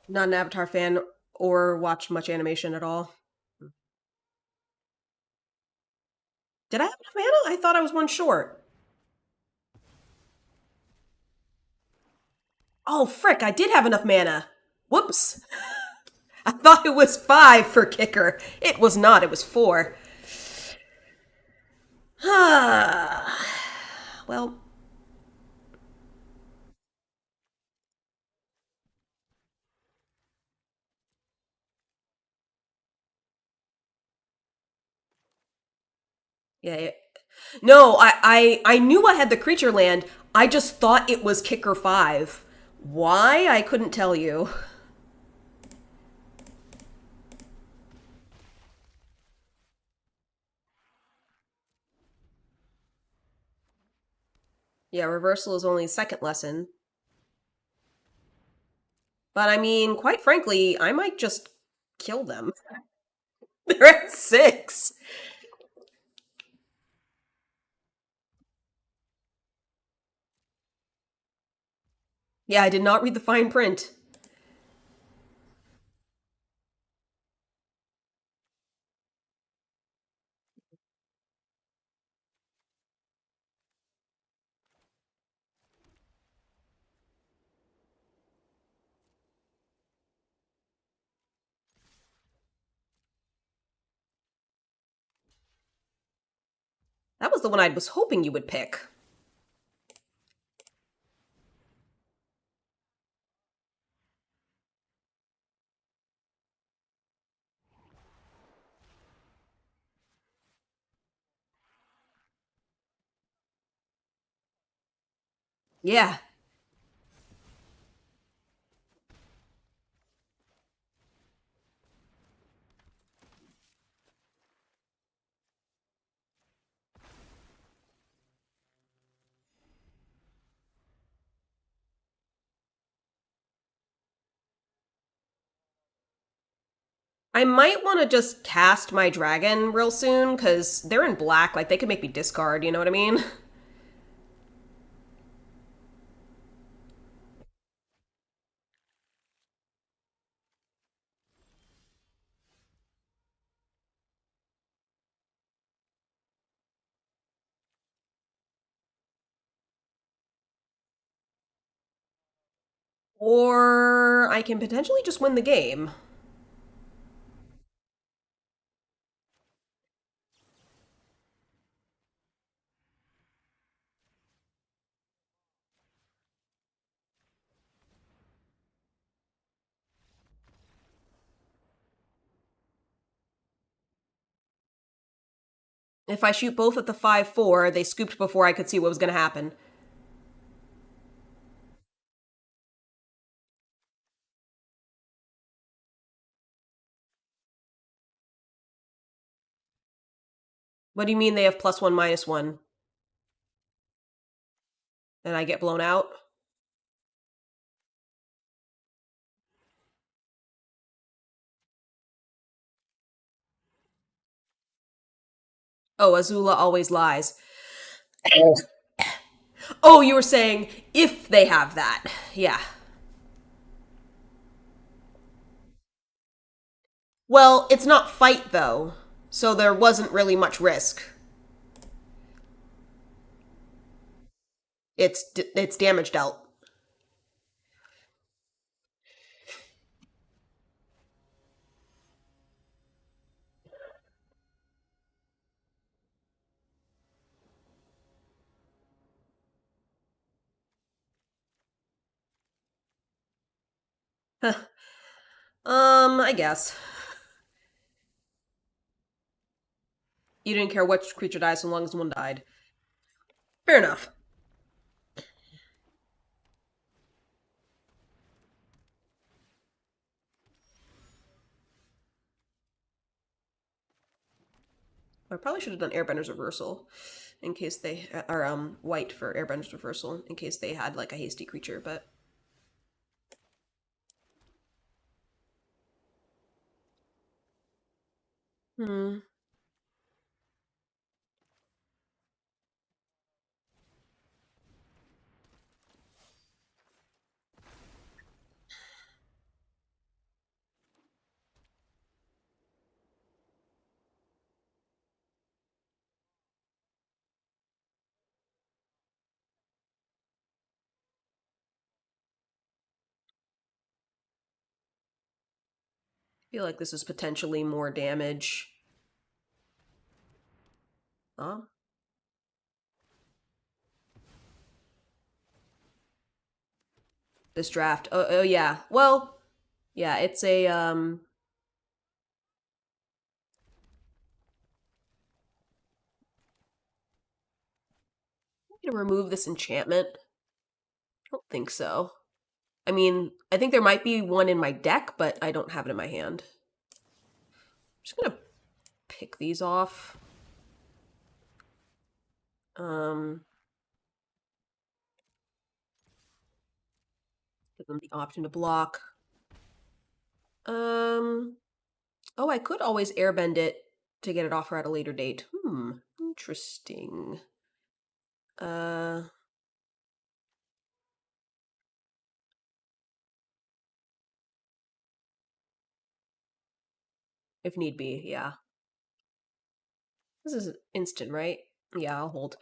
Not an Avatar fan or watch much animation at all. Did I have enough mana? I thought I was 1 short. Oh, frick, I did have enough mana. Whoops. I thought it was 5 for kicker. It was not, it was 4. Well, yeah. No, I knew I had the creature land. I just thought it was kicker 5. Why? I couldn't tell you. Yeah, reversal is only second lesson. But I mean, quite frankly, I might just kill them. They're at 6. Yeah, I did not read the fine print. That was the one I was hoping you would pick. Yeah. I might want to just cast my dragon real soon, because they're in black. Like, they could make me discard, you know what I mean? Or I can potentially just win the game. If I shoot both at the 5/4, they scooped before I could see what was going to happen. What do you mean they have +1, -1? And I get blown out? Oh, Azula always lies. Oh, you were saying if they have that. Yeah. Well, it's not fight, though, so there wasn't really much risk. It's damage dealt. I guess. You didn't care which creature dies so long as one died. Fair enough. I probably should have done Airbender's Reversal in case they or white for Airbender's Reversal in case they had like a hasty creature, but hmm. I feel like this is potentially more damage. Huh? This draft. Oh yeah. Well, yeah, it's a I'm gonna remove this enchantment. I don't think so. I mean, I think there might be one in my deck, but I don't have it in my hand. I'm just gonna pick these off. Um, give them the option to block. Um, oh, I could always airbend it to get it off her at a later date. Interesting. Uh, if need be, yeah. This is instant, right? Yeah, I'll hold.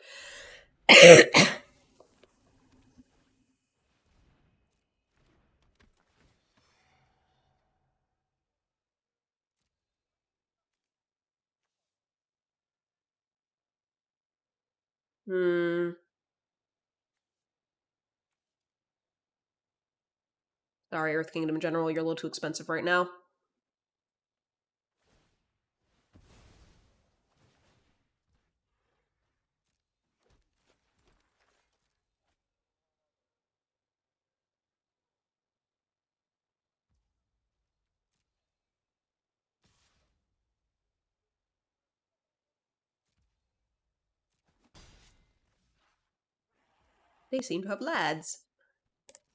Hmm. Sorry, Earth Kingdom in general, you're a little too expensive right now. They seem to have lads.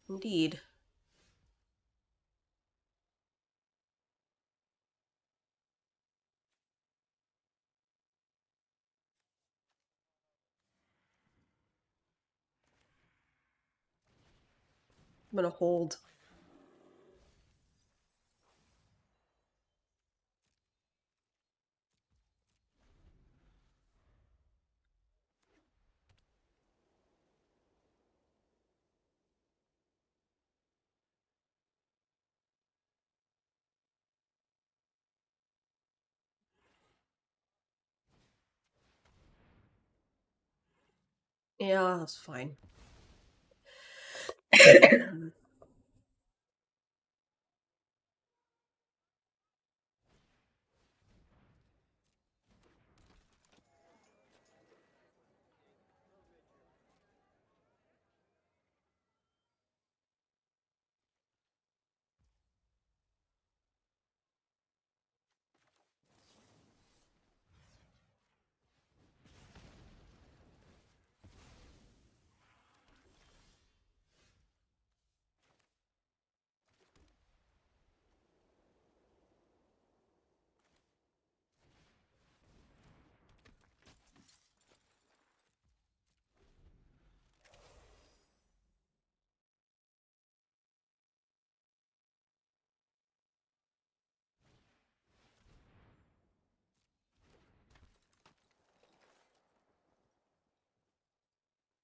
Indeed. I'm gonna hold. Yeah, that's fine.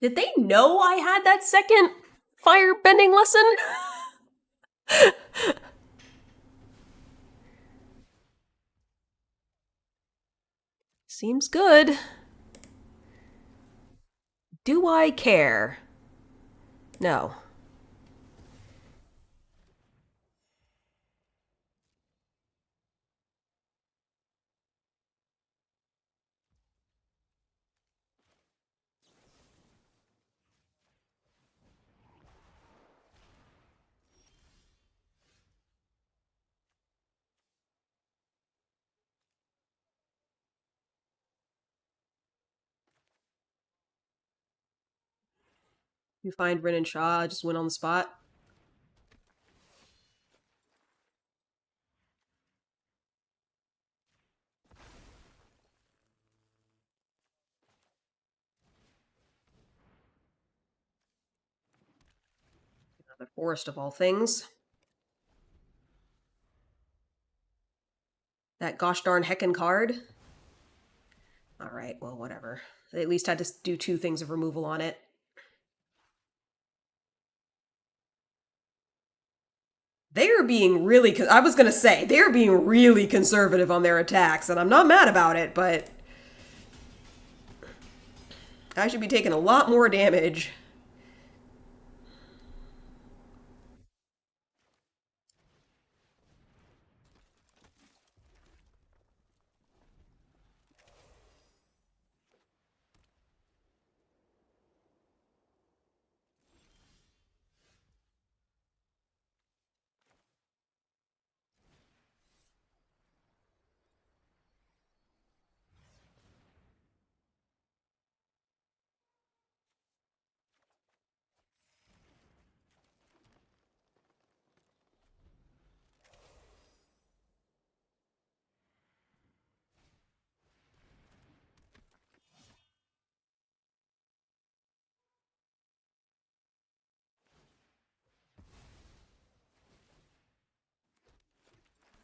Did they know I had that second firebending lesson? Seems good. Do I care? No. You find Rin and Shaw, just went on the spot. The forest of all things. That gosh darn heckin' card. Alright, well, whatever. They at least had to do 2 things of removal on it. They're being really. I was gonna say, they're being really conservative on their attacks, and I'm not mad about it, but. I should be taking a lot more damage.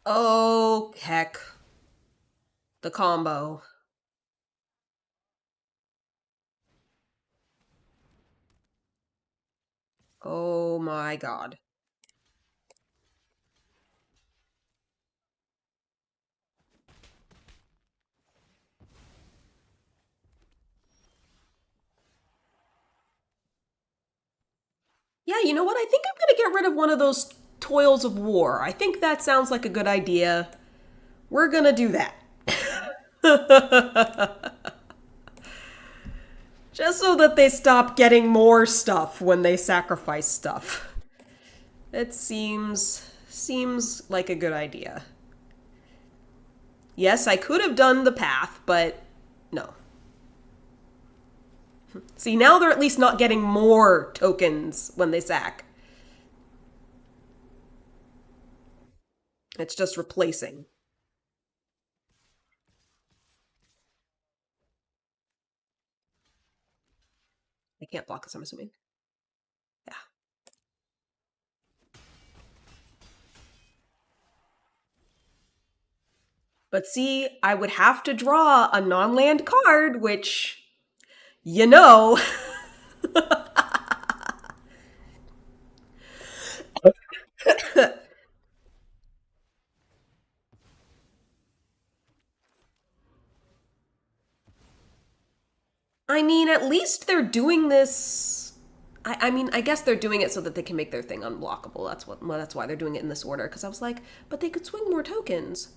Oh, heck. The combo. Oh my god. Yeah, you know what? I think I'm gonna get rid of one of those toils of war. I think that sounds like a good idea. We're gonna do that. Just so that they stop getting more stuff when they sacrifice stuff. It seems like a good idea. Yes, I could have done the path, but no. See, now they're at least not getting more tokens when they sack. It's just replacing. They can't block us, I'm assuming. Yeah. But see, I would have to draw a non land card, which, you know. I mean, at least they're doing this. I mean, I guess they're doing it so that they can make their thing unblockable. That's why they're doing it in this order. Because I was like, but they could swing more tokens.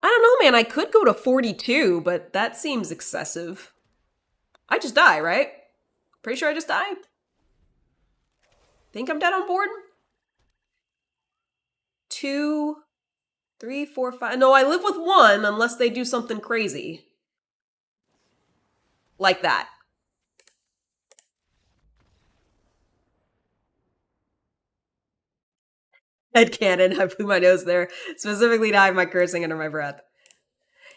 I don't know, man. I could go to 42, but that seems excessive. I just die, right? Pretty sure I just die. Think I'm dead on board? Two, three, four, five. No, I live with one unless they do something crazy. Like that. Headcanon, I blew my nose there. Specifically to hide my cursing under my breath.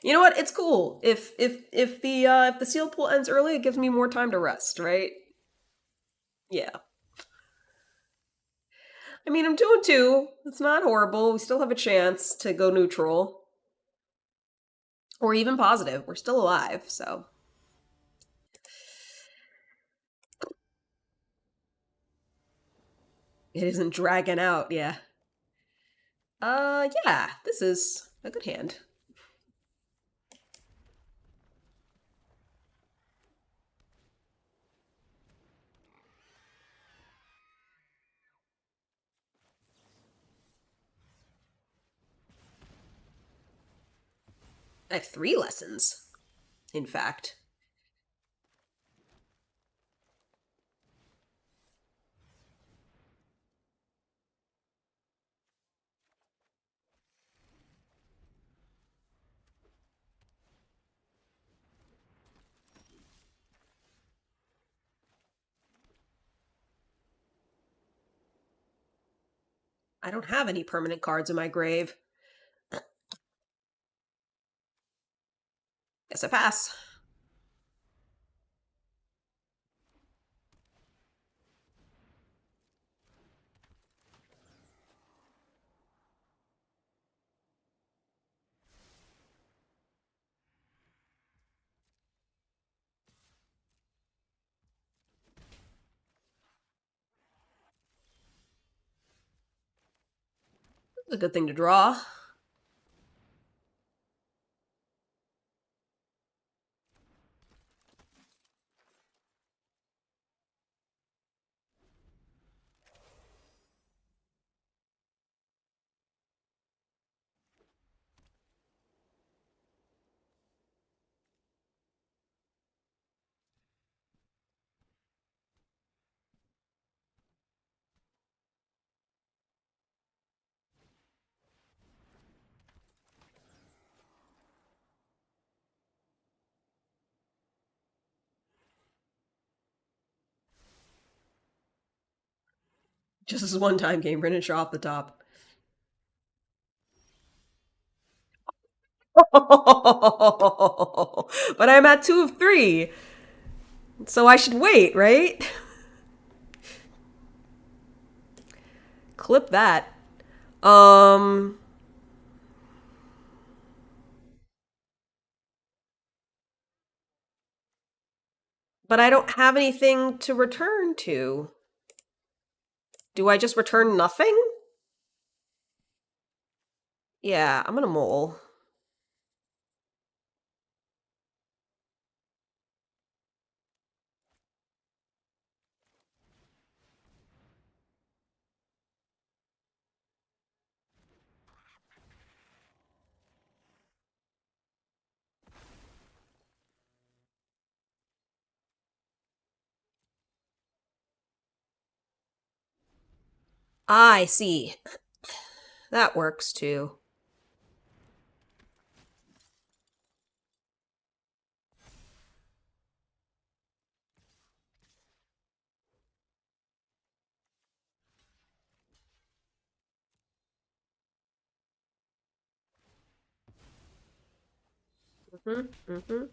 You know what? It's cool. If the seal pool ends early, it gives me more time to rest, right? Yeah. I mean, I'm 2-2. It's not horrible. We still have a chance to go neutral. Or even positive. We're still alive, so. It isn't dragging out, yeah. Yeah, this is a good hand. I have 3 lessons, in fact. I don't have any permanent cards in my grave. Guess I pass. It's a good thing to draw. Just as one time game, finish off the top. But I'm at 2 of 3. So I should wait, right? Clip that. Um But I don't have anything to return to. Do I just return nothing? Yeah, I'm gonna mole. I see. That works too. Mm-hmm. Mm-hmm.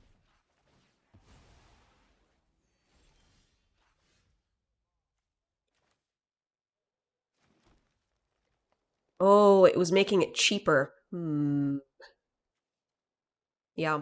Oh, it was making it cheaper. Hmm. Yeah.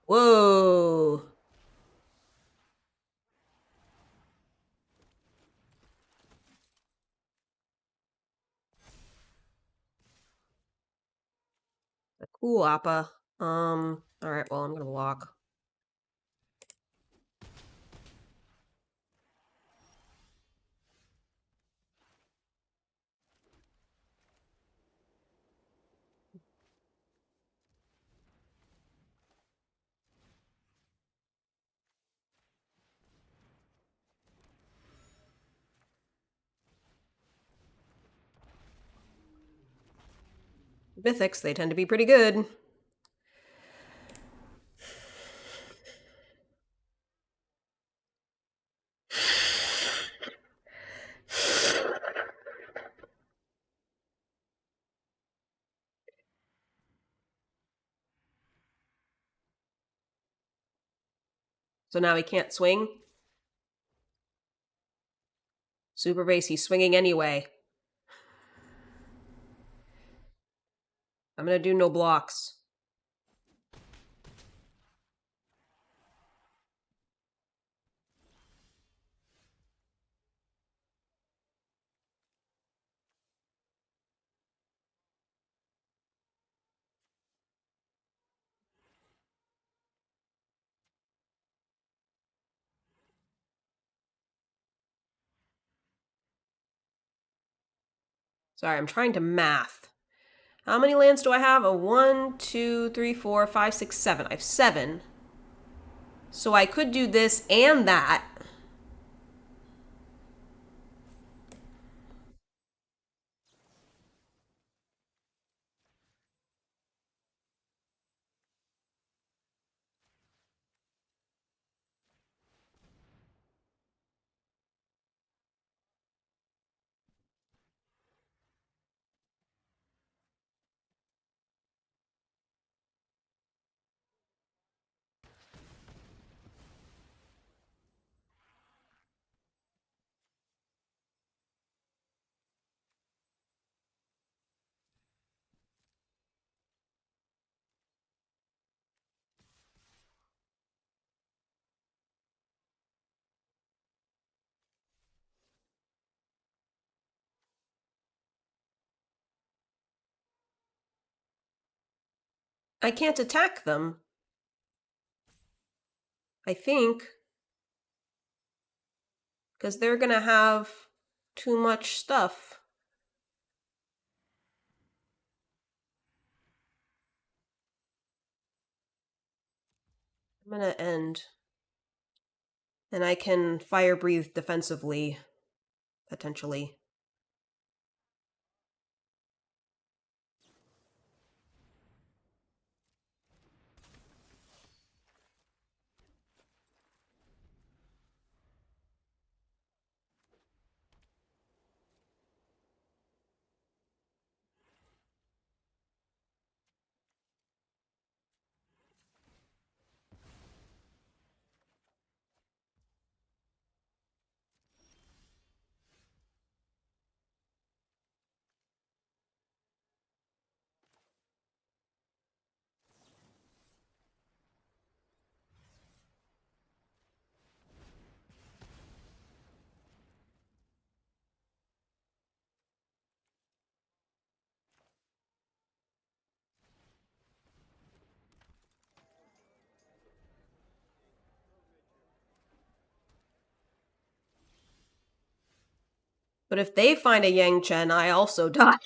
Whoa. Cool, Appa. Alright, well, I'm gonna block. Mythics, they tend to be pretty good. So now he can't swing? Super base, he's swinging anyway. I'm gonna do no blocks. Sorry, I'm trying to math. How many lands do I have? A 1, 2, 3, 4, 5, 6, 7. I have 7. So I could do this and that. I can't attack them. I think. Because they're gonna have too much stuff. I'm gonna end. And I can fire breathe defensively, potentially. But if they find a Yang Chen, I also die.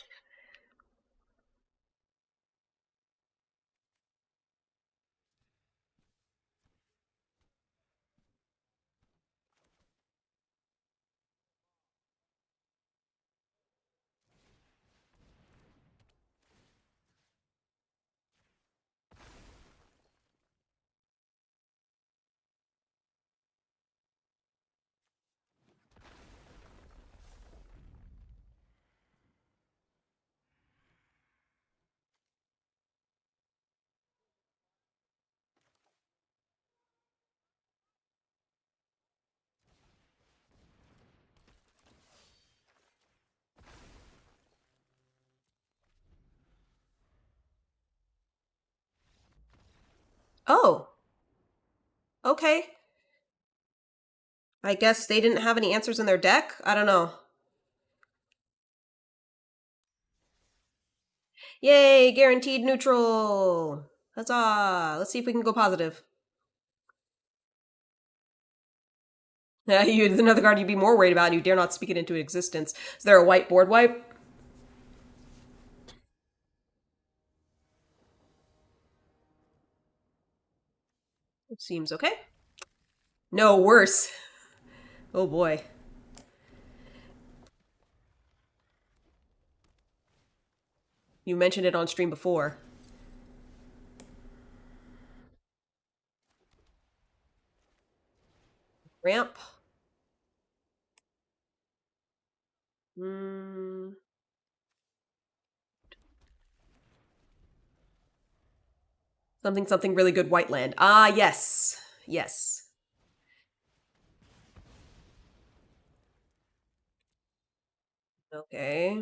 Oh, okay. I guess they didn't have any answers in their deck? I don't know. Yay, guaranteed neutral! Huzzah! Let's see if we can go positive. Another card you'd be more worried about, and you dare not speak it into existence. Is there a white board wipe? It seems okay. No, worse. Oh boy. You mentioned it on stream before. Ramp. Hmm. Something really good white land. Ah, yes. Yes. Okay.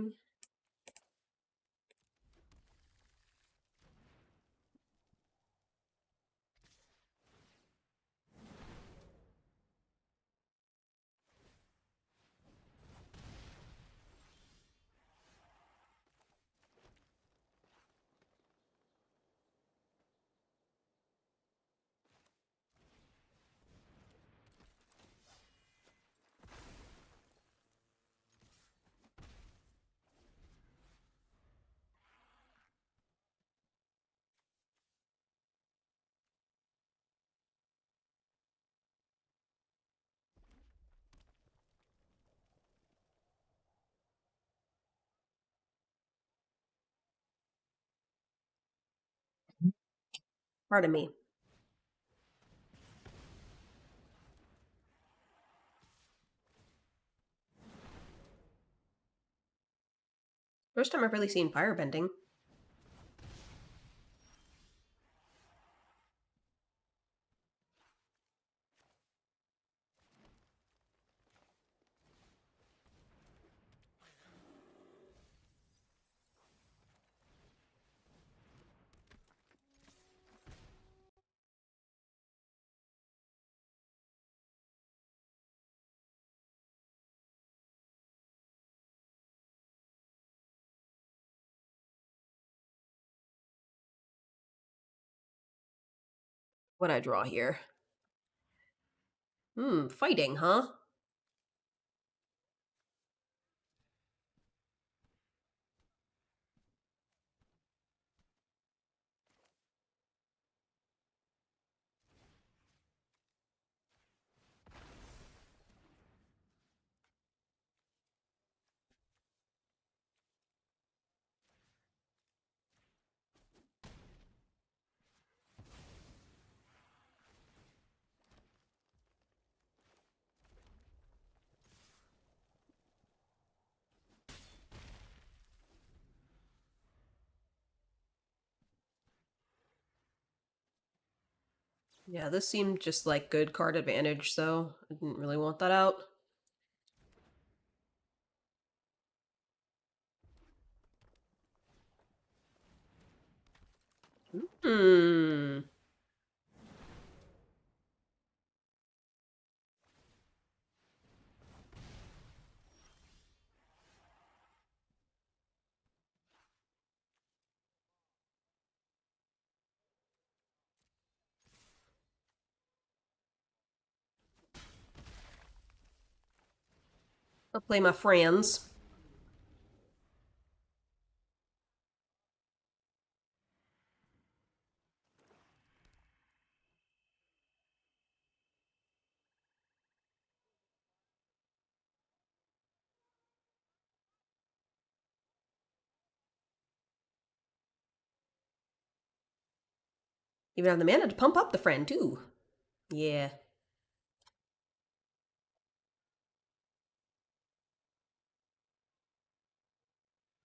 Pardon me. First time I've really seen firebending. What I draw here? Fighting, huh? Yeah, this seemed just like good card advantage, so I didn't really want that out. Hmm. I'll play my friends. Even have the mana to pump up the friend, too. Yeah.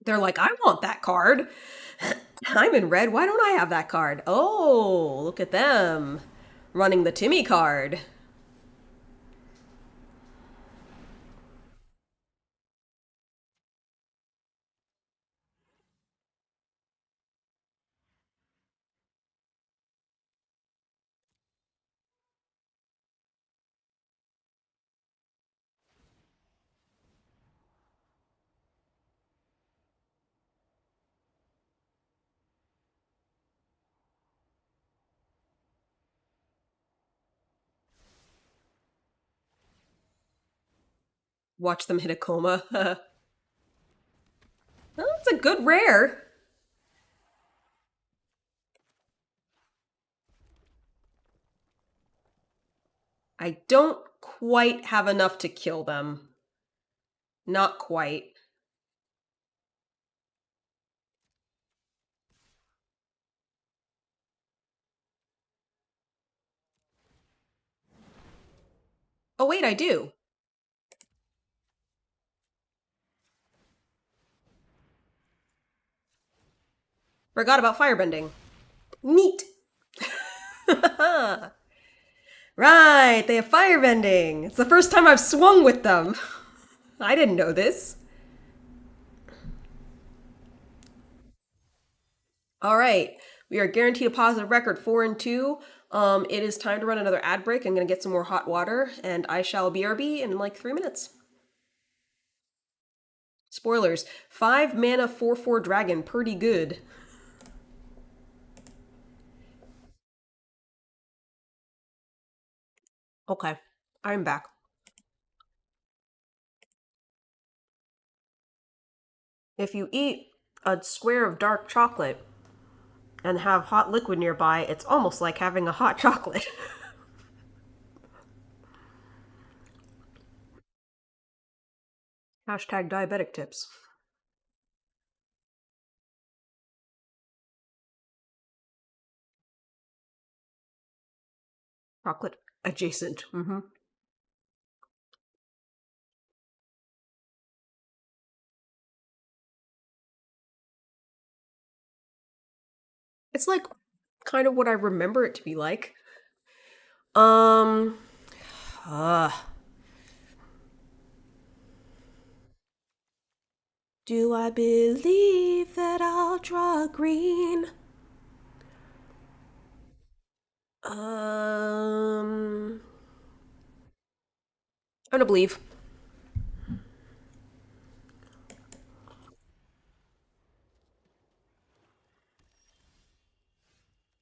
They're like, I want that card. I'm in red. Why don't I have that card? Oh, look at them. Running the Timmy card. Watch them hit a coma. That's a good rare. I don't quite have enough to kill them. Not quite. Oh, wait, I do. Forgot about firebending. Neat. Right, they have firebending. It's the first time I've swung with them. I didn't know this. All right, we are guaranteed a positive record, 4-2. It is time to run another ad break. I'm gonna get some more hot water, and I shall BRB in like 3 minutes. Spoilers: 5 mana 4/4 dragon, pretty good. Okay, I'm back. If you eat a square of dark chocolate and have hot liquid nearby, it's almost like having a hot chocolate. Hashtag diabetic tips. Chocolate adjacent. Mm-hmm. It's like kind of what I remember it to be like. Um, uh, do I believe that I'll draw green? Um, I don't believe.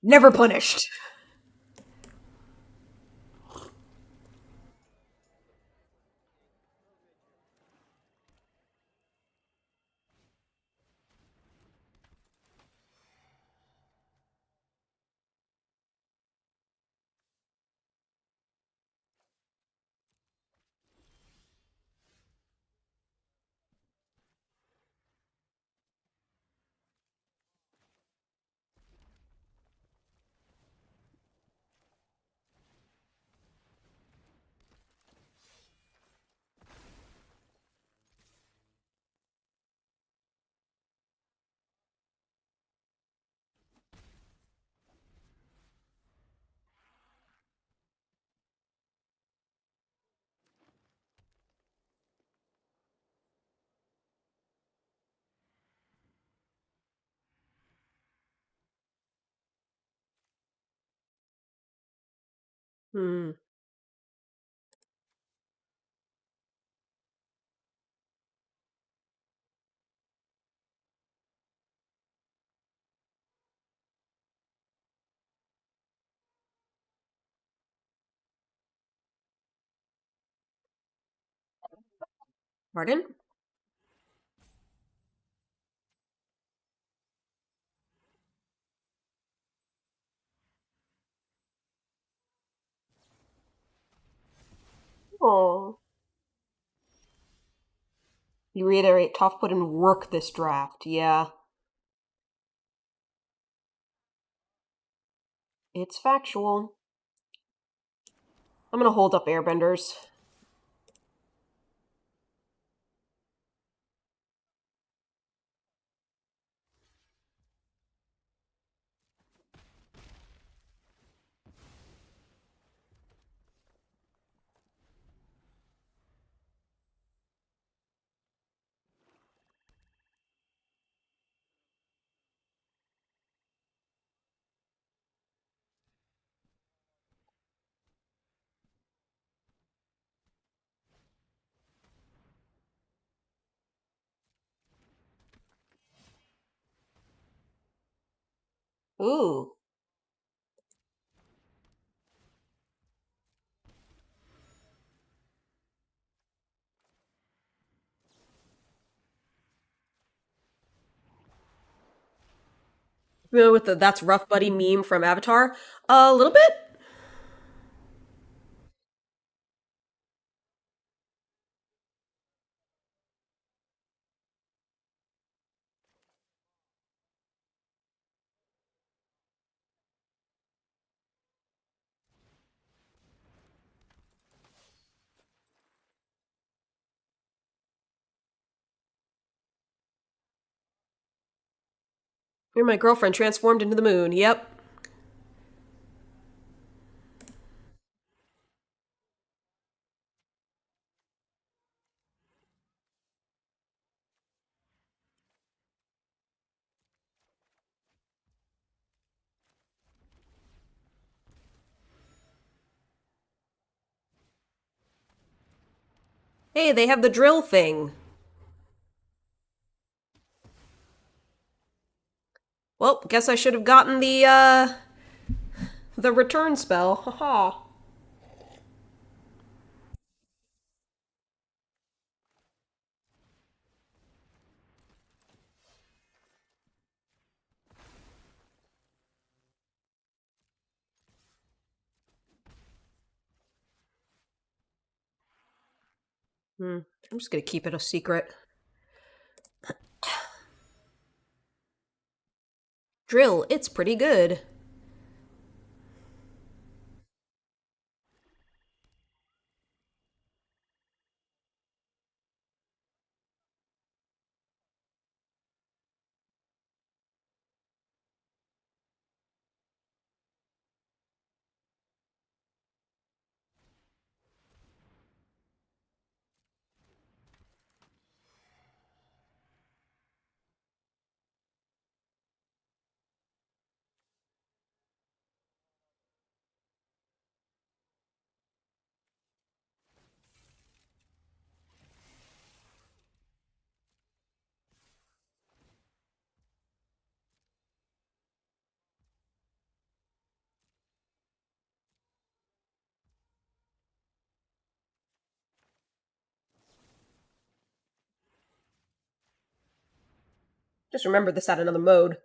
Never punished. Hmm. Pardon? Oh. You reiterate, Toph put in work this draft. Yeah. It's factual. I'm gonna hold up airbenders. Ooh. Familiar with the "That's Rough Buddy" meme from Avatar? A little bit? You're my girlfriend transformed into the moon. Yep. Hey, they have the drill thing. Well, guess I should have gotten the return spell. Haha. Hmm. I'm just gonna keep it a secret. Drill, it's pretty good. Just remember this at another mode.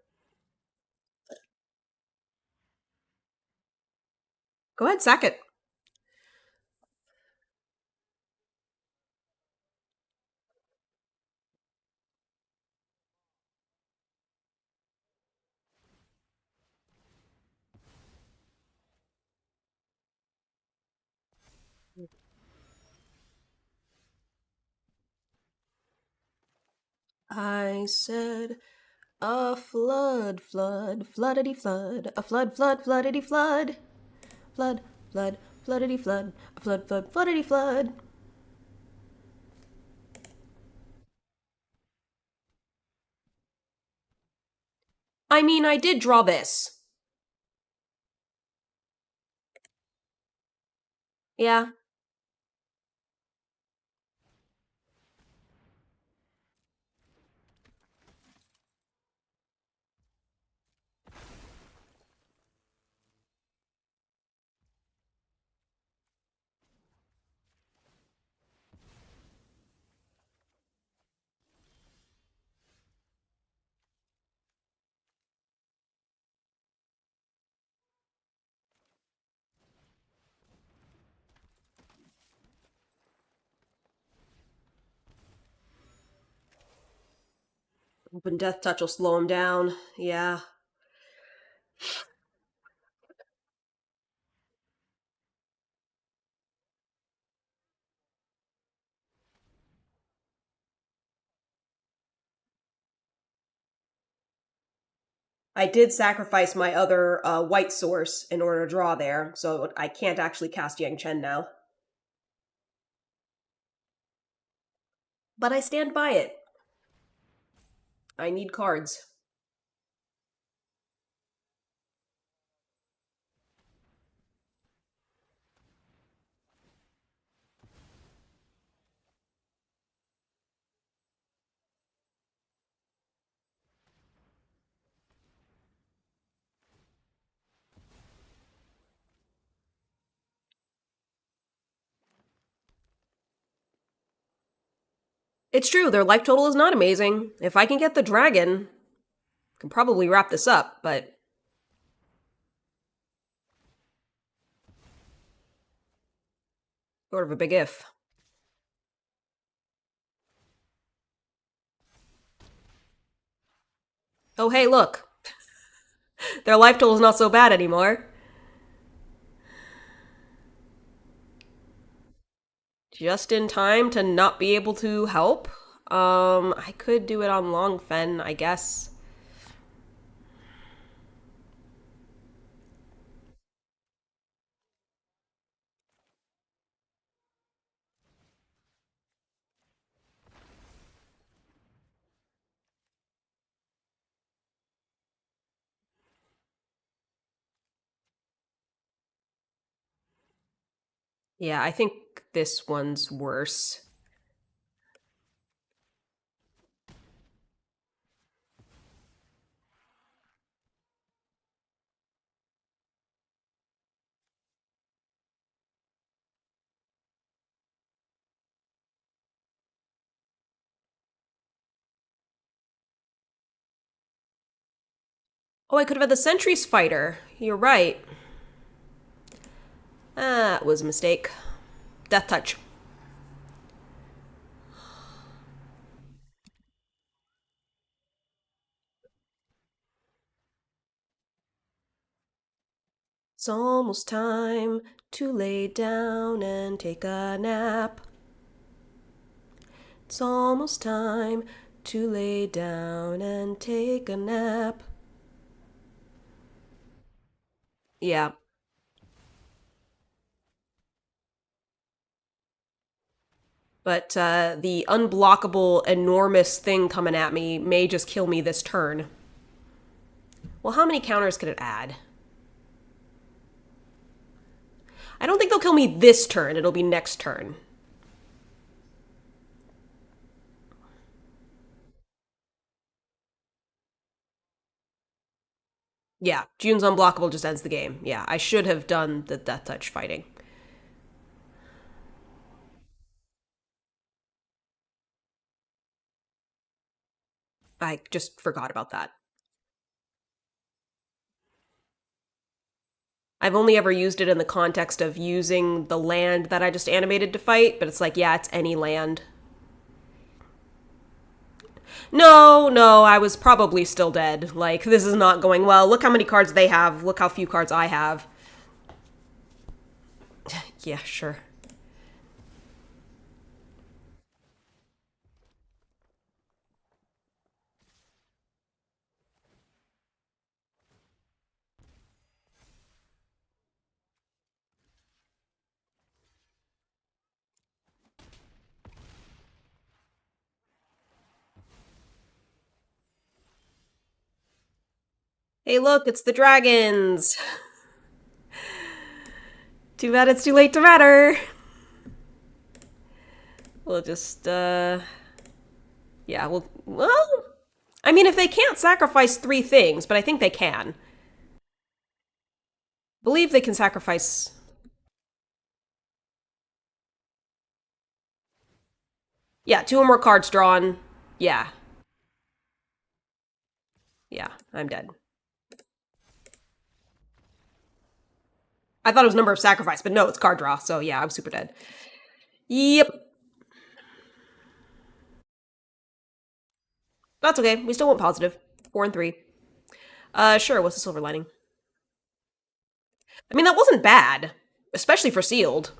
Go ahead, sack it. I said a flood, flood, floodity flood, a flood, flood, floodity flood, flood, flood, floodity flood, a flood, flood, floodity flood. I mean, I did draw this. Yeah. Hoping Death Touch will slow him down. Yeah. I did sacrifice my other white source in order to draw there, so I can't actually cast Yang Chen now. But I stand by it. I need cards. It's true, their life total is not amazing. If I can get the dragon, I can probably wrap this up, but sort of a big if. Oh, hey, look. Their life total is not so bad anymore. Just in time to not be able to help. I could do it on Longfen, I guess. Yeah, I think this one's worse. Oh, I could have had the Sentry's Fighter. You're right. That was a mistake. Death Touch. It's almost time to lay down and take a nap. It's almost time to lay down and take a nap. Yeah. But the unblockable, enormous thing coming at me may just kill me this turn. Well, how many counters could it add? I don't think they'll kill me this turn. It'll be next turn. Yeah, June's unblockable just ends the game. Yeah, I should have done the Death Touch fighting. I just forgot about that. I've only ever used it in the context of using the land that I just animated to fight, but it's like, yeah, it's any land. No, no, I was probably still dead. Like, this is not going well. Look how many cards they have. Look how few cards I have. Yeah, sure. Hey, look, it's the dragons. Too bad it's too late to matter. We'll just, yeah, well, I mean, if they can't sacrifice 3 things, but I think they can. Believe they can sacrifice. Yeah, 2 or more cards drawn. Yeah. Yeah, I'm dead. I thought it was number of sacrifice, but no, it's card draw. So yeah, I'm super dead. Yep. That's okay. We still went positive. 4 and 3. Sure. What's the silver lining? I mean, that wasn't bad, especially for sealed.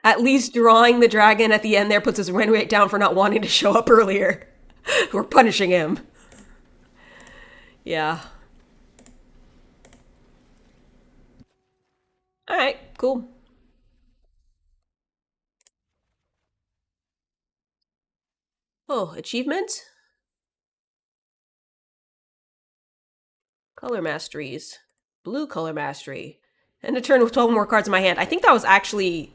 At least drawing the dragon at the end there puts his win rate down for not wanting to show up earlier. We're punishing him. Yeah. Alright, cool. Oh, achievement? Color masteries. Blue color mastery. And a turn with 12 more cards in my hand. I think that was actually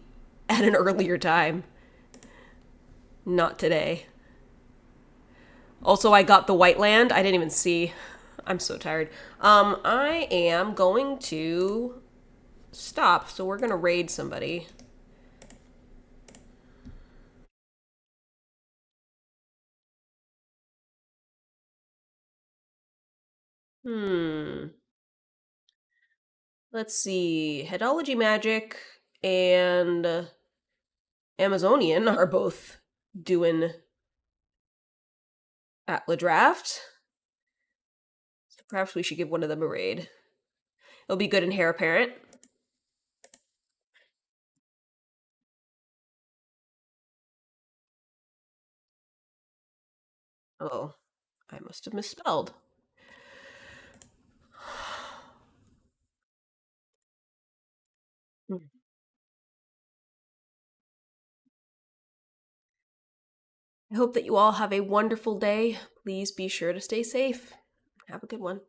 at an earlier time. Not today. Also, I got the white land. I didn't even see. I'm so tired. I am going to stop. So we're going to raid somebody. Hmm. Let's see. Headology Magic and Amazonian are both doing Atla Draft. So perhaps we should give one of them a raid. It'll be good in Heir Apparent. Oh, I must have misspelled. I hope that you all have a wonderful day. Please be sure to stay safe. Have a good one.